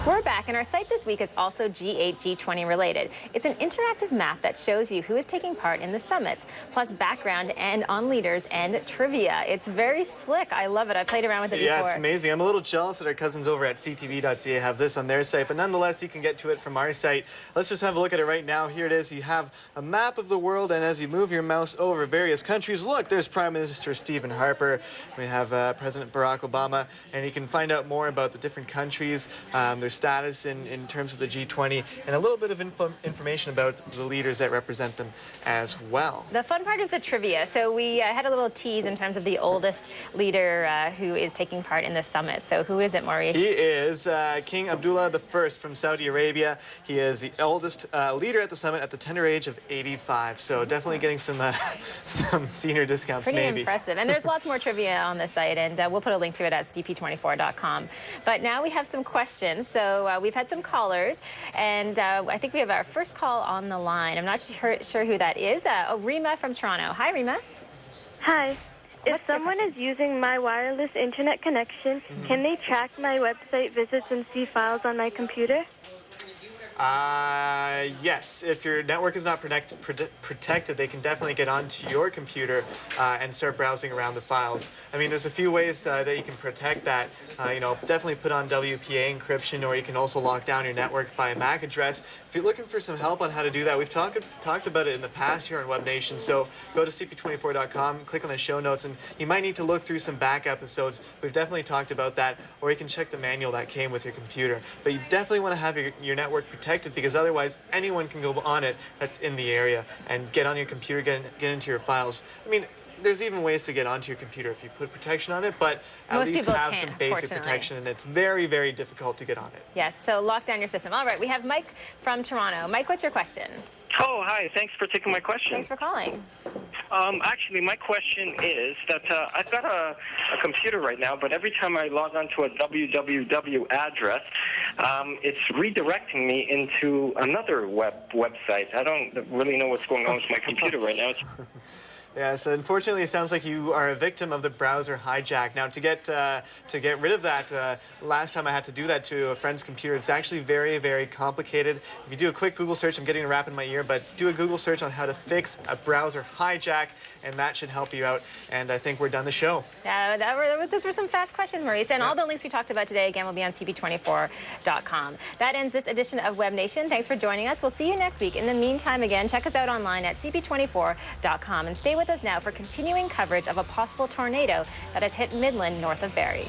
S3: We're back, and our site this week is also G8 G20 related. It's an interactive map that shows you who is taking part in the summits, plus background and on leaders and trivia. It's very slick. I love it. I played around with it before.
S27: Yeah, it's amazing. I'm a little jealous that our cousins over at ctv.ca have this on their site, but nonetheless, you can get to it from our site. Let's just have a look at it right now. Here it is. You have a map of the world, and as you move your mouse over various countries, look, there's Prime Minister Stephen Harper. We have President Barack Obama, and you can find out more about the different countries, their status in terms of the G20, and a little bit of information about the leaders that represent them as well.
S3: The fun part is the trivia. So we had a little tease in terms of the oldest leader who is taking part in the summit. So who is it, Maurice?
S27: He is King Abdullah I from Saudi Arabia. He is the oldest leader at the summit at the tender age of 85. So definitely getting some senior discounts.
S3: Pretty
S27: maybe.
S3: Impressive. And there's lots more trivia on the site, and we'll put a link to it at cp24.com. But now we have some questions. So we've had some callers, and I think we have our first call on the line. I'm not sure who that is. Rima from Toronto. Hi, Rima.
S28: Hi. If someone is using my wireless internet connection, can they track my website visits and see files on my computer?
S27: Yes. If your network is not protected, they can definitely get onto your computer and start browsing around the files. I mean, there's a few ways that you can protect that. You know, definitely put on WPA encryption, or you can also lock down your network by a MAC address. If you're looking for some help on how to do that, we've talked about it in the past here on Webnation. So go to cp24.com, click on the show notes, and you might need to look through some back episodes. We've definitely talked about that, or you can check the manual that came with your computer. But you definitely want to have your network protected, because otherwise anyone can go on it that's in the area and get on your computer, get into your files. I mean, there's even ways to get onto your computer if you put protection on it, but at least have some basic protection, and it's very, very difficult to get on it.
S3: Yes, so lock down your system. All right, we have Mike from Toronto. Mike, what's your question?
S1: Oh, hi. Thanks for taking my question.
S3: Thanks for calling.
S1: Actually, my question is that I've got a computer right now, but every time I log on to a www address, it's redirecting me into another website. I don't really know what's going on with my computer right now.
S27: Yes, unfortunately, it sounds like you are a victim of the browser hijack. Now, to get rid of that, last time I had to do that to a friend's computer. It's actually very, very complicated. If you do a quick Google search, I'm getting a rap in my ear, but do a Google search on how to fix a browser hijack, and that should help you out. And I think we're done the show.
S3: Yeah, those were some fast questions, Maurice. And all the links we talked about today, again, will be on CP24.com. That ends this edition of Web Nation. Thanks for joining us. We'll see you next week. In the meantime, again, check us out online at CP24.com and stay with us now for continuing coverage of a possible tornado that has hit Midland north of Barrie.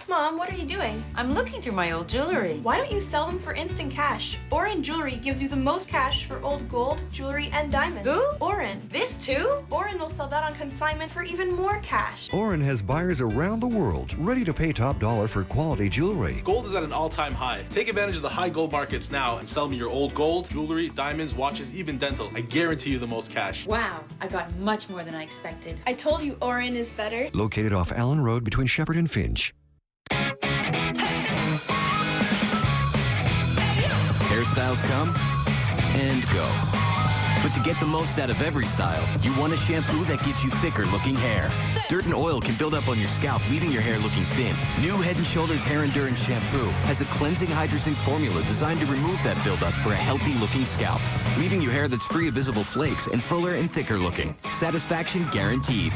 S5: Mom, what are you doing?
S8: I'm looking through my old jewelry.
S5: Why don't you sell them for instant cash? Oren Jewelry gives you the most cash for old gold, jewelry, and diamonds.
S8: Who?
S5: Oren.
S8: This too?
S5: Oren will sell that on consignment for even more cash.
S12: Oren has buyers around the world ready to pay top dollar for quality jewelry.
S14: Gold is at an all-time high. Take advantage of the high gold markets now and sell me your old gold, jewelry, diamonds, watches, even dental. I guarantee you the most cash.
S13: Wow, I got much more than I expected.
S5: I told you Oren is better.
S12: Located off Allen Road between Shepherd and Finch.
S15: Hairstyles come and go. But to get the most out of every style, you want a shampoo that gives you thicker looking hair. Dirt and oil can build up on your scalp, leaving your hair looking thin. New Head & Shoulders Hair Endurance Shampoo has a cleansing hydrosync formula designed to remove that buildup for a healthy looking scalp, leaving your hair that's free of visible flakes and fuller and thicker looking. Satisfaction guaranteed.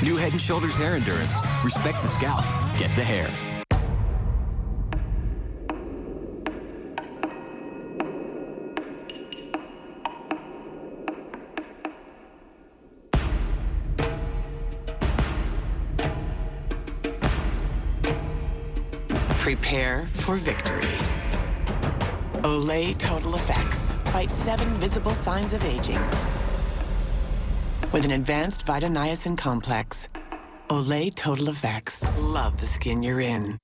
S15: New Head & Shoulders Hair Endurance. Respect the scalp. Get the hair.
S21: Prepare for victory. Olay Total Effects. Fight 7 visible signs of aging. With an advanced Vitaniacin complex, Olay Total Effects. Love the skin you're in.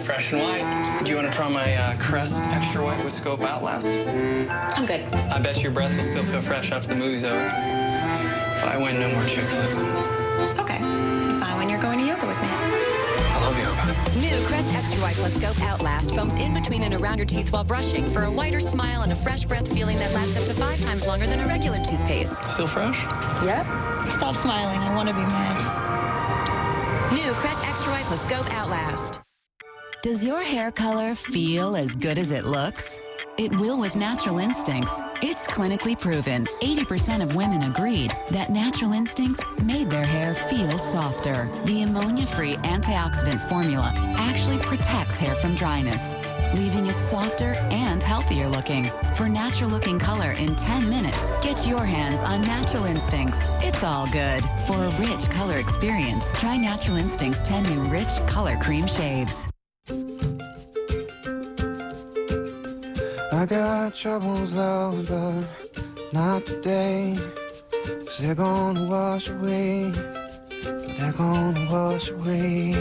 S23: Fresh and white. Do you want to try my Crest Extra White with Scope Outlast?
S13: I'm good.
S23: I bet your breath will still feel fresh after the movie's over. If I win, no more chick flicks.
S13: Okay. Fine when you're going to yoga with me.
S23: I love yoga.
S16: New Crest Extra White Plus Scope Outlast foams in between and around your teeth while brushing for a whiter smile and a fresh breath feeling that lasts up to 5 times longer than a regular toothpaste.
S23: Still fresh?
S16: Yep.
S9: Stop smiling. I want to be mad.
S16: New Crest Extra White Plus Scope Outlast. Does your hair color feel as good as it looks? It will with Natural Instincts. It's clinically proven. 80% of women agreed that Natural Instincts made their hair feel softer. The ammonia-free antioxidant formula actually protects hair from dryness, leaving it softer and healthier looking. For natural-looking color in 10 minutes, get your hands on Natural Instincts. It's all good. For a rich color experience, try Natural Instincts 10 new rich color cream shades.
S17: I got troubles, Lord, but not today. 'Cause they're gonna wash away. They're gonna wash away.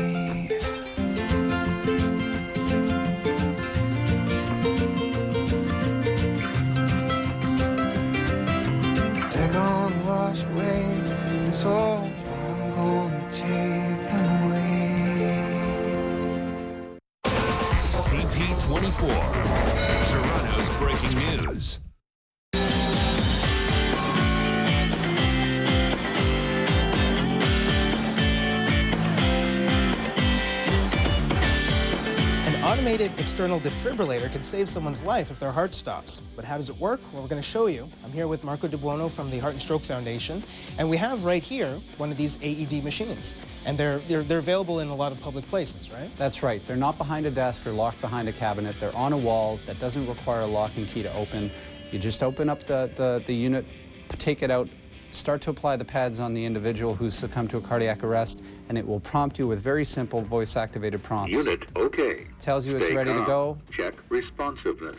S17: They're gonna wash away. This whole I'm gonna take them away.
S2: CP24. Toronto's breaking news.
S4: automated external defibrillator can save someone's life if their heart stops. But how does it work? Well, we're going to show you. I'm here with Marco De Buono from the Heart and Stroke Foundation, and we have right here one of these AED machines. And they're available in a lot of public places, right?
S6: That's right. They're not behind a desk or locked behind a cabinet. They're on a wall that doesn't require a lock and key to open. You just open up the unit, take it out, start to apply the pads on the individual who's succumbed to a cardiac arrest, and it will prompt you with very simple voice-activated prompts.
S7: Unit OK.
S6: Tells you it's
S7: Stay
S6: ready
S7: calm.
S6: to go.
S7: Check responsiveness.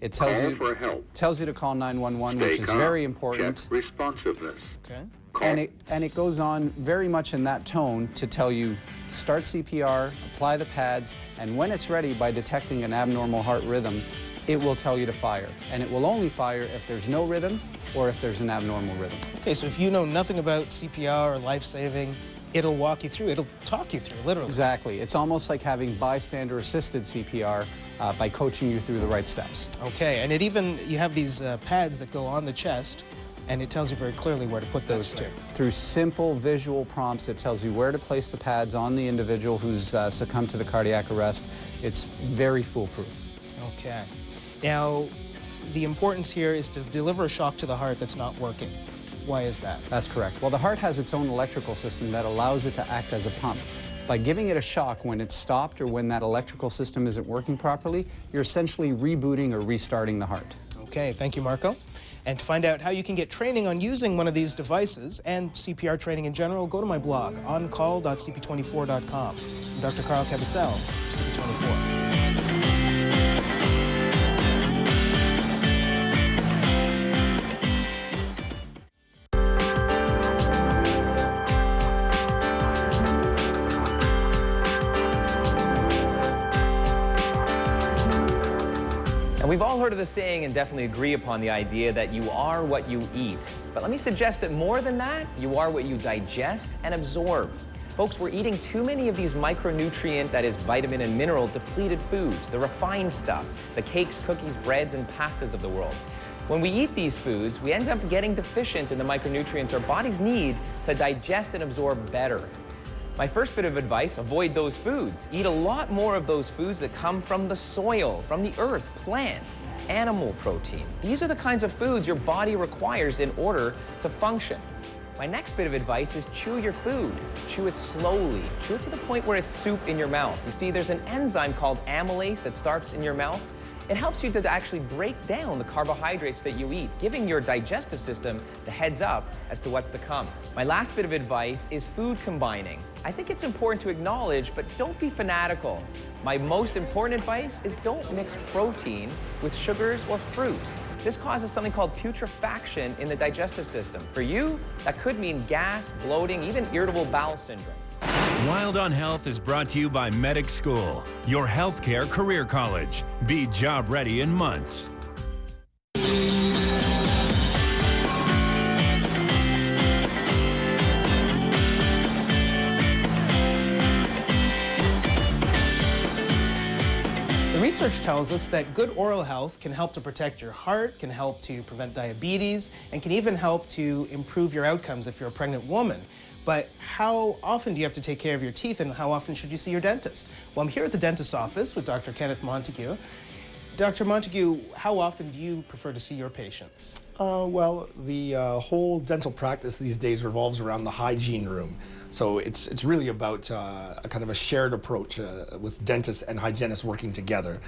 S6: It tells
S7: Call
S6: you
S7: for help.
S6: Tells you to call 911,
S7: Stay
S6: which is
S7: calm.
S6: very important.
S7: Check responsiveness.
S4: Okay.
S6: And it goes on very much in that tone to tell you start CPR, apply the pads, and when it's ready, by detecting an abnormal heart rhythm, it will tell you to fire. And it will only fire if there's no rhythm or if there's an abnormal rhythm.
S4: Okay, so if you know nothing about CPR or life-saving, it'll walk you through, it'll talk you through, literally.
S6: Exactly. It's almost like having bystander-assisted CPR by coaching you through the right steps.
S4: Okay, and you have these pads that go on the chest, and it tells you very clearly where to put those too.
S6: Through simple visual prompts, it tells you where to place the pads on the individual who's succumbed to the cardiac arrest. It's very foolproof.
S4: Okay. Now, the importance here is to deliver a shock to the heart that's not working. Why is that?
S6: That's correct. Well, the heart has its own electrical system that allows it to act as a pump. By giving it a shock when it's stopped or when that electrical system isn't working properly, you're essentially rebooting or restarting the heart.
S4: Okay, thank you, Marco. And to find out how you can get training on using one of these devices and CPR training in general, go to my blog, oncall.cp24.com. I'm Dr. Carl Cabasel, CP24.
S18: And we've all heard of the saying and definitely agree upon the idea that you are what you eat. But let me suggest that more than that, you are what you digest and absorb. Folks, we're eating too many of these micronutrient, that is vitamin and mineral depleted foods, the refined stuff, the cakes, cookies, breads, and pastas of the world. When we eat these foods, we end up getting deficient in the micronutrients our bodies need to digest and absorb better. My first bit of advice, avoid those foods. Eat a lot more of those foods that come from the soil, from the earth, plants, animal protein. These are the kinds of foods your body requires in order to function. My next bit of advice is chew your food. Chew it slowly. Chew it to the point where it's soup in your mouth. You see, there's an enzyme called amylase that starts in your mouth. It helps you to actually break down the carbohydrates that you eat, giving your digestive system the heads up as to what's to come. My last bit of advice is food combining. I think it's important to acknowledge, but don't be fanatical. My most important advice is don't mix protein with sugars or fruit. This causes something called putrefaction in the digestive system. For you, that could mean gas, bloating, even irritable bowel syndrome.
S2: Wild on Health is brought to you by Medic School, your healthcare career college. Be job ready in months.
S4: The research tells us that good oral health can help to protect your heart, can help to prevent diabetes, and can even help to improve your outcomes if you're a pregnant woman. But how often do you have to take care of your teeth, and how often should you see your dentist? Well, I'm here at the dentist's office with Dr. Kenneth Montague. Dr. Montague, how often do you prefer to see your patients?
S19: Well, the whole dental practice these days revolves around the hygiene room. So it's really about a kind of a shared approach with dentists and hygienists working together.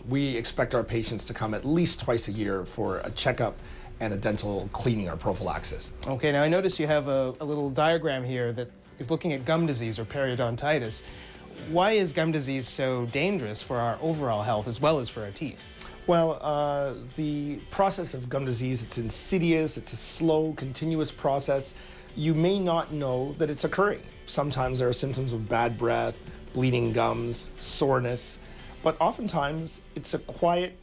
S19: We expect our patients to come at least twice a year for a checkup and a dental cleaning or prophylaxis.
S4: Okay, now I notice you have a little diagram here that is looking at gum disease or periodontitis. Why is gum disease so dangerous for our overall health as well as for our teeth?
S19: Well, the process of gum disease, it's insidious, it's a slow, continuous process. You may not know that it's occurring. Sometimes there are symptoms of bad breath, bleeding gums, soreness, but oftentimes it's a quiet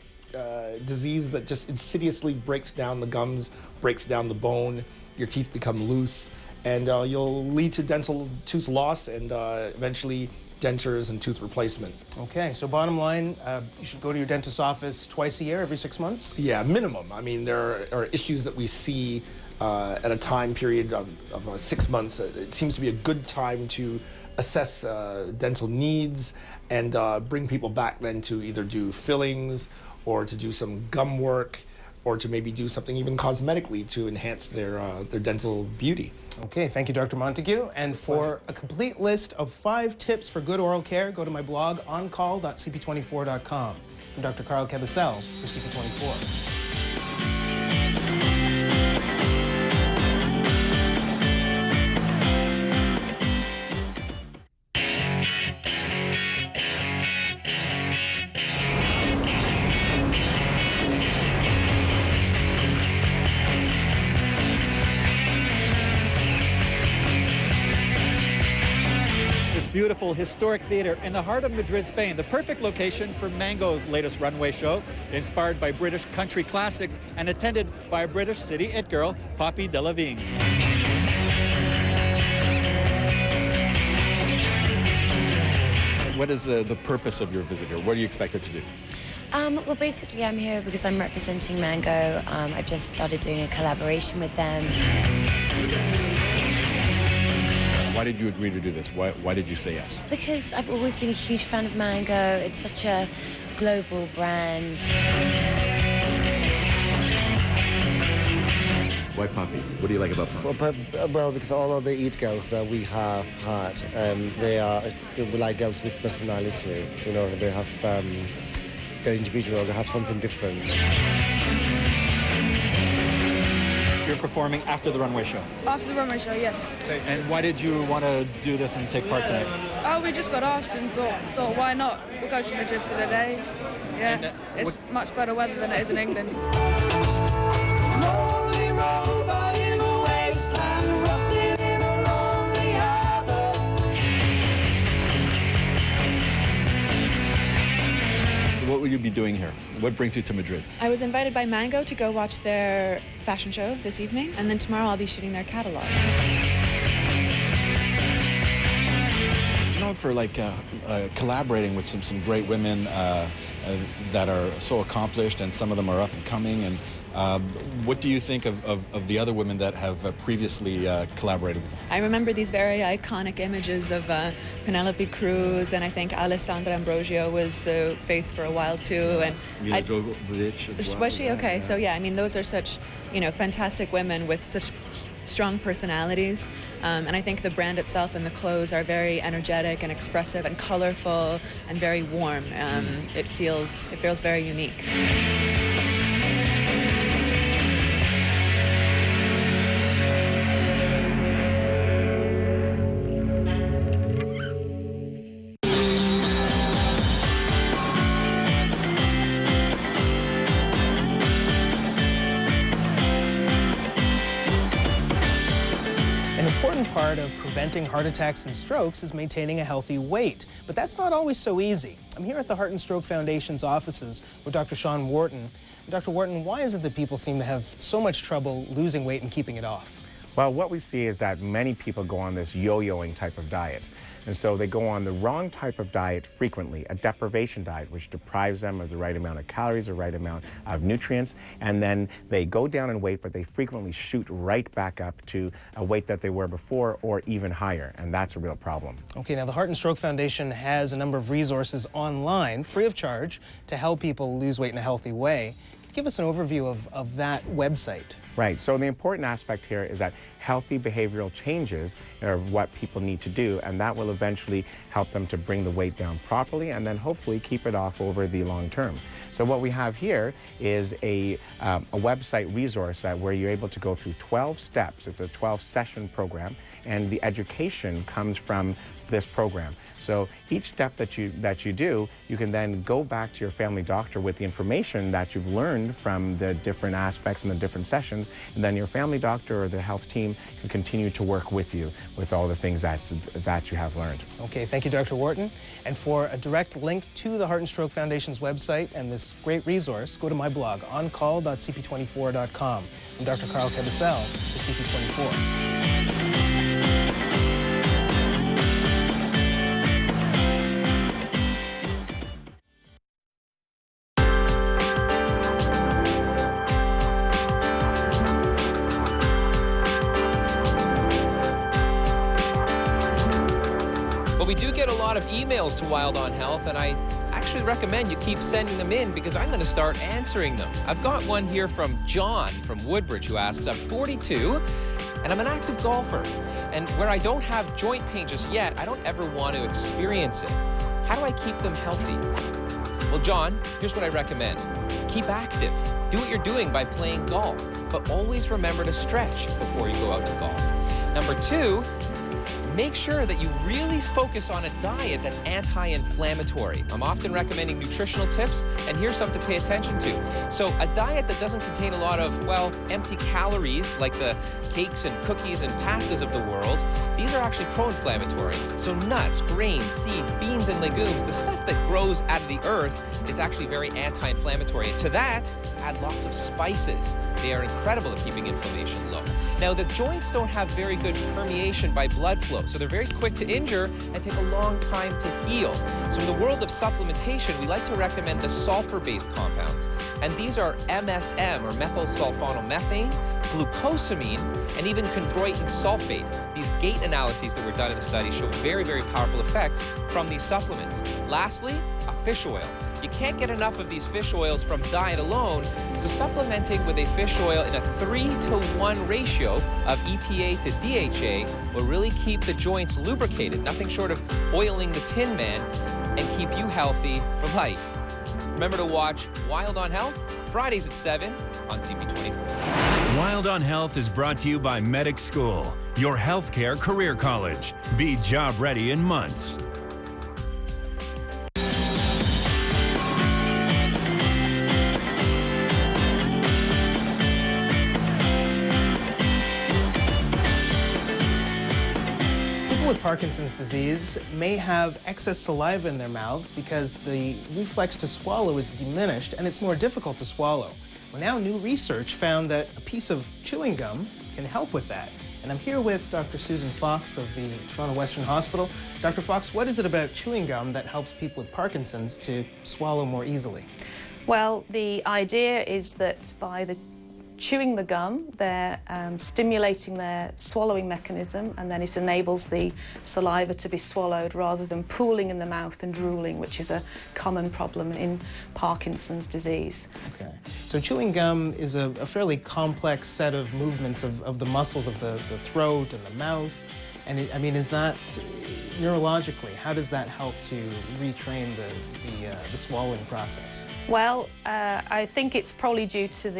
S19: disease that just insidiously breaks down the gums, breaks down the bone, your teeth become loose, and you'll lead to dental tooth loss and eventually dentures and tooth replacement.
S4: Okay, so bottom line, you should go to your dentist's office twice a year, every 6 months?
S19: Yeah, minimum. I mean, there are issues that we see at a time period of 6 months. It seems to be a good time to assess dental needs and bring people back then to either do fillings or to do some gum work or to maybe do something even cosmetically to enhance their dental beauty.
S4: Okay, thank you, Dr. Montague. And for a complete list of 5 tips for good oral care, go to my blog, oncall.cp24.com. I'm Dr. Carl Cabasel for CP24.
S10: Beautiful historic theater in the heart of Madrid, Spain, the perfect location for Mango's latest runway show, inspired by British country classics and attended by a British city it girl, Poppy Delavigne. What is the purpose of your visit here? What are you expected to do?
S11: Well, basically, I'm here because I'm representing Mango. I've just started doing a collaboration with them.
S10: Why did you agree to do this? Why did you say yes?
S11: Because I've always been a huge fan of Mango. It's such a global brand.
S10: Why Poppy? What do you like about Poppy?
S20: Well, because all of the Eat girls that we have had, they like girls with personality. You know, they have, they're individual, they have something different.
S10: You're performing after the runway show?
S22: After the runway show, yes.
S10: And why did you want to do this and take part tonight?
S22: Oh, we just got asked and thought why not? We'll go to Madrid for the day. Yeah,
S10: And,
S22: it's much better weather than it is in England.
S10: What will you be doing here? What brings you to Madrid?
S24: I was invited by Mango to go watch their fashion show this evening, and then tomorrow I'll be shooting their catalog.
S10: Known for collaborating with some great women that are so accomplished, and some of them are up and coming. And what do you think of the other women that have previously collaborated with them?
S24: I remember these very iconic images of Penelope Cruz, and I think Alessandra Ambrosio was the face for a while too. And
S10: Mila Jovovich as well.
S24: Was she? Okay, so yeah, I mean, those are such, fantastic women with such strong personalities, and I think the brand itself and the clothes are very energetic and expressive and colorful and very warm. It feels very unique.
S4: Part of preventing heart attacks and strokes is maintaining a healthy weight, but that's not always so easy. I'm here at the Heart and Stroke Foundation's offices with Dr. Sean Wharton. Dr. Wharton, why is it that people seem to have so much trouble losing weight and keeping it off?
S25: Well, what we see is that many people go on this yo-yoing type of diet. And so they go on the wrong type of diet frequently, a deprivation diet, which deprives them of the right amount of calories, the right amount of nutrients, and then they go down in weight, but they frequently shoot right back up to a weight that they were before or even higher, and that's a real problem.
S4: Okay, now the Heart and Stroke Foundation has a number of resources online, free of charge, to help people lose weight in a healthy way. Give us an overview of that website.
S25: Right, so the important aspect here is that healthy behavioral changes are what people need to do, and that will eventually help them to bring the weight down properly and then hopefully keep it off over the long term. So what we have here is a website resource where you're able to go through 12 steps. It's a 12-session program, and the education comes from this program. So each step that you do, you can then go back to your family doctor with the information that you've learned from the different aspects and the different sessions, and then your family doctor or the health team can continue to work with you with all the things that you have learned.
S4: Okay, thank you, Dr. Wharton. And for a direct link to the Heart and Stroke Foundation's website and this great resource, go to my blog, oncall.cp24.com. I'm Dr. Carl Cabasel for CP24.
S18: Well, we do get a lot of emails to Wild on Health, and I actually recommend you keep sending them in because I'm going to start answering them. I've got one here from John from Woodbridge who asks, I'm 42 and I'm an active golfer, and where I don't have joint pain just yet, I don't ever want to experience it. How do I keep them healthy? Well, John, here's what I recommend. Keep active. Do what you're doing by playing golf, but always remember to stretch before you go out to golf. Number 2, make sure that you really focus on a diet that's anti-inflammatory. I'm often recommending nutritional tips, and here's something to pay attention to. So a diet that doesn't contain a lot of, well, empty calories, like the cakes and cookies and pastas of the world, these are actually pro-inflammatory. So nuts, grains, seeds, beans, and legumes, the stuff that grows out of the earth is actually very anti-inflammatory. And to that, add lots of spices. They are incredible at keeping inflammation low. Now, the joints don't have very good permeation by blood flow, so they're very quick to injure and take a long time to heal. So in the world of supplementation, we like to recommend the sulfur-based compounds. And these are MSM, or methylsulfonomethane, glucosamine, and even chondroitin sulfate. These gait analyses that were done in the study show very, very powerful effects from these supplements. Lastly, a fish oil. You can't get enough of these fish oils from diet alone, so supplementing with a fish oil in a 3-to-1 ratio of EPA to DHA will really keep the joints lubricated, nothing short of oiling the Tin Man, and keep you healthy for life. Remember to watch Wild on Health, Fridays at 7 on CP24.
S2: Wild on Health is brought to you by Medic School, your healthcare career college. Be job ready in months.
S4: With Parkinson's disease may have excess saliva in their mouths because the reflex to swallow is diminished and it's more difficult to swallow. Well, now new research found that a piece of chewing gum can help with that. And I'm here with Dr. Susan Fox of the Toronto Western Hospital. Dr. Fox, what is it about chewing gum that helps people with Parkinson's to swallow more easily?
S1: Well, the idea is that by chewing the gum, they're stimulating their swallowing mechanism, and then it enables the saliva to be swallowed rather than pooling in the mouth and drooling, which is a common problem in Parkinson's disease.
S4: Okay. So chewing gum is a fairly complex set of movements of the muscles of the throat and the mouth. And I mean, is that neurologically, how does that help to retrain the swallowing process?
S1: Well, I think it's probably due to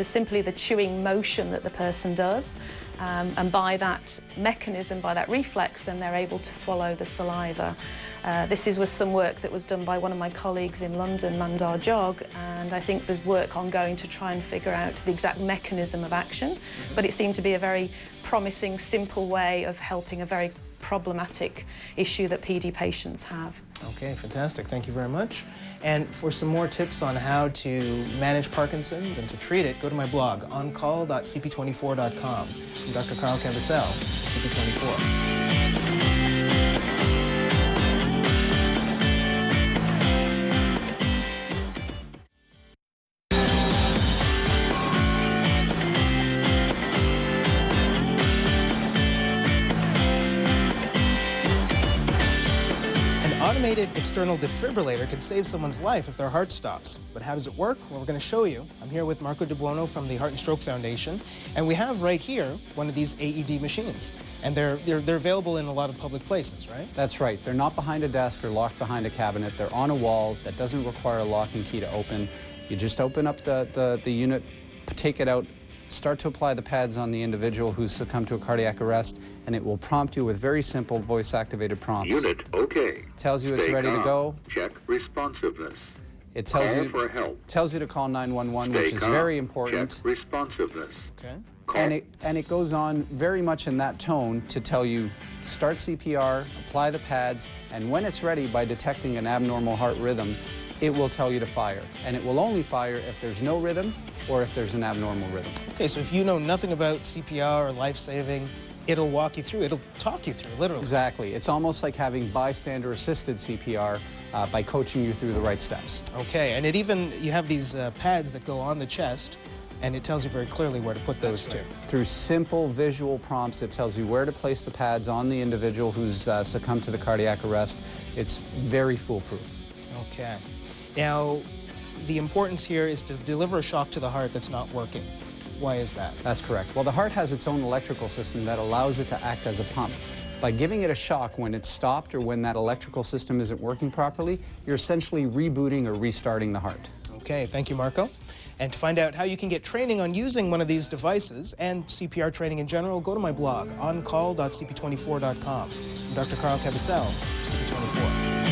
S1: simply the chewing motion that the person does. And by that mechanism, by that reflex, then they're able to swallow the saliva. This was some work that was done by one of my colleagues in London, Mandar Jog, and I think there's work ongoing to try and figure out the exact mechanism of action. But it seemed to be a very promising, simple way of helping a very problematic issue that PD patients have.
S4: Okay, fantastic. Thank you very much. And for some more tips on how to manage Parkinson's and to treat it, go to my blog, oncall.cp24.com. I'm Dr. Carl Cavasel, CP24. Automated external defibrillator can save someone's life if their heart stops. But how does it work? Well, we're going to show you. I'm here with Marco De Buono from the Heart and Stroke Foundation, and we have right here one of these AED machines. And they're available in a lot of public places, right?
S6: That's right. They're not behind a desk or locked behind a cabinet. They're on a wall that doesn't require a lock and key to open. You just open up the unit, take it out, start to apply the pads on the individual who's succumbed to a cardiac arrest, and it will prompt you with very simple voice-activated prompts.
S7: Unit OK.
S6: Tells you it's
S7: Stay
S6: ready
S7: calm.
S6: to go.
S7: Check responsiveness.
S6: It tells
S7: Call
S6: you
S7: for help.
S6: Tells you to call 911,
S7: Stay
S6: which is
S7: calm.
S6: very important.
S7: Check responsiveness.
S4: Okay.
S6: And it goes on very much in that tone to tell you start CPR, apply the pads, and when it's ready, by detecting an abnormal heart rhythm, it will tell you to fire. And it will only fire if there's no rhythm or if there's an abnormal rhythm.
S4: Okay, so if you know nothing about CPR or life-saving, it'll walk you through, it'll talk you through, literally.
S6: Exactly. It's almost like having bystander-assisted CPR by coaching you through the right steps.
S4: Okay, and you have these pads that go on the chest, And it tells you very clearly where to put those two.
S6: Through simple visual prompts, it tells you where to place the pads on the individual who's succumbed to the cardiac arrest. It's very foolproof.
S4: Okay. Now, the importance here is to deliver a shock to the heart that's not working. Why is that?
S6: That's correct. Well, the heart has its own electrical system that allows it to act as a pump. By giving it a shock when it's stopped or when that electrical system isn't working properly, you're essentially rebooting or restarting the heart.
S4: Okay, thank you, Marco. And to find out how you can get training on using one of these devices and CPR training in general, go to my blog, oncall.cp24.com. I'm Dr. Carl Cabasel, CP24.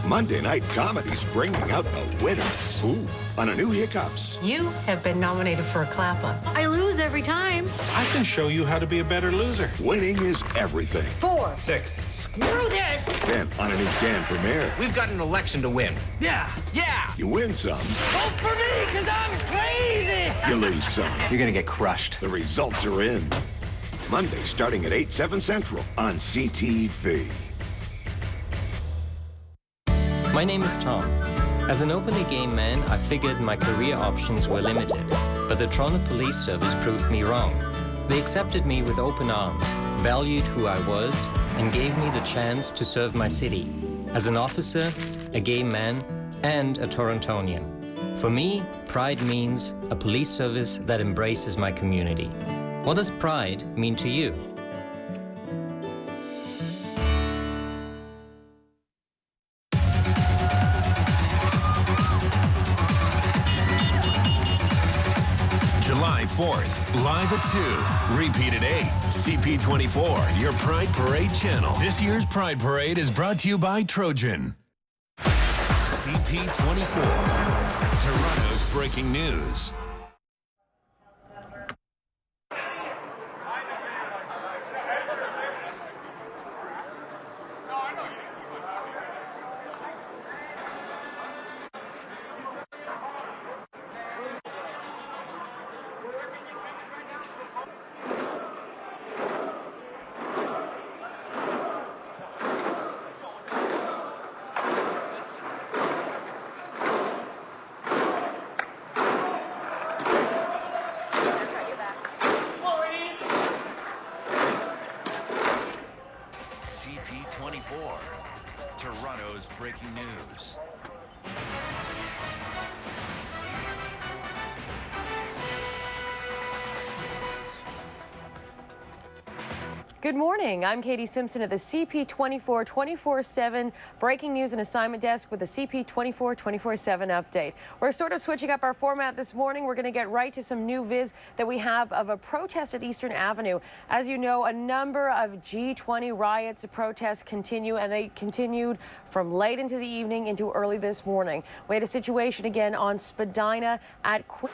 S3: Monday Night Comedy's bringing out the winners. Ooh. On a new Hiccups.
S5: You have been nominated for a clap-up. I lose every time.
S3: I can show you how to be a better loser. Winning is everything.
S5: 4.
S3: 6.
S5: Screw this!
S3: Then, on a new Dan premiere.
S8: We've got an election to win.
S5: Yeah.
S3: You win some.
S5: Vote for me, because I'm crazy!
S3: You lose some.
S8: You're gonna get crushed.
S3: The results are in. Monday starting at 8, 7 Central on CTV.
S12: My name is Tom. As an openly gay man, I figured my career options were limited, but the Toronto Police Service proved me wrong. They accepted me with open arms, valued who I was, and gave me the chance to serve my city as an officer, a gay man, and a Torontonian. For me, pride means a police service that embraces my community. What does pride mean to you?
S2: July 4th, live at 2, repeat at 8. CP24, your Pride Parade channel. This year's Pride Parade is brought to you by Trojan. CP24, Toronto's breaking news. CP24, Toronto's breaking news.
S14: Good morning. I'm Katie Simpson at the CP24 24/7 breaking news and assignment desk with the CP24 24/7 update. We're sort of switching up our format this morning. We're going to get right to some new viz that we have of a protest at Eastern Avenue. As you know, a number of G20 riots and protests continue, and they continued from late into the evening into early this morning. We had a situation again on Spadina at Queen.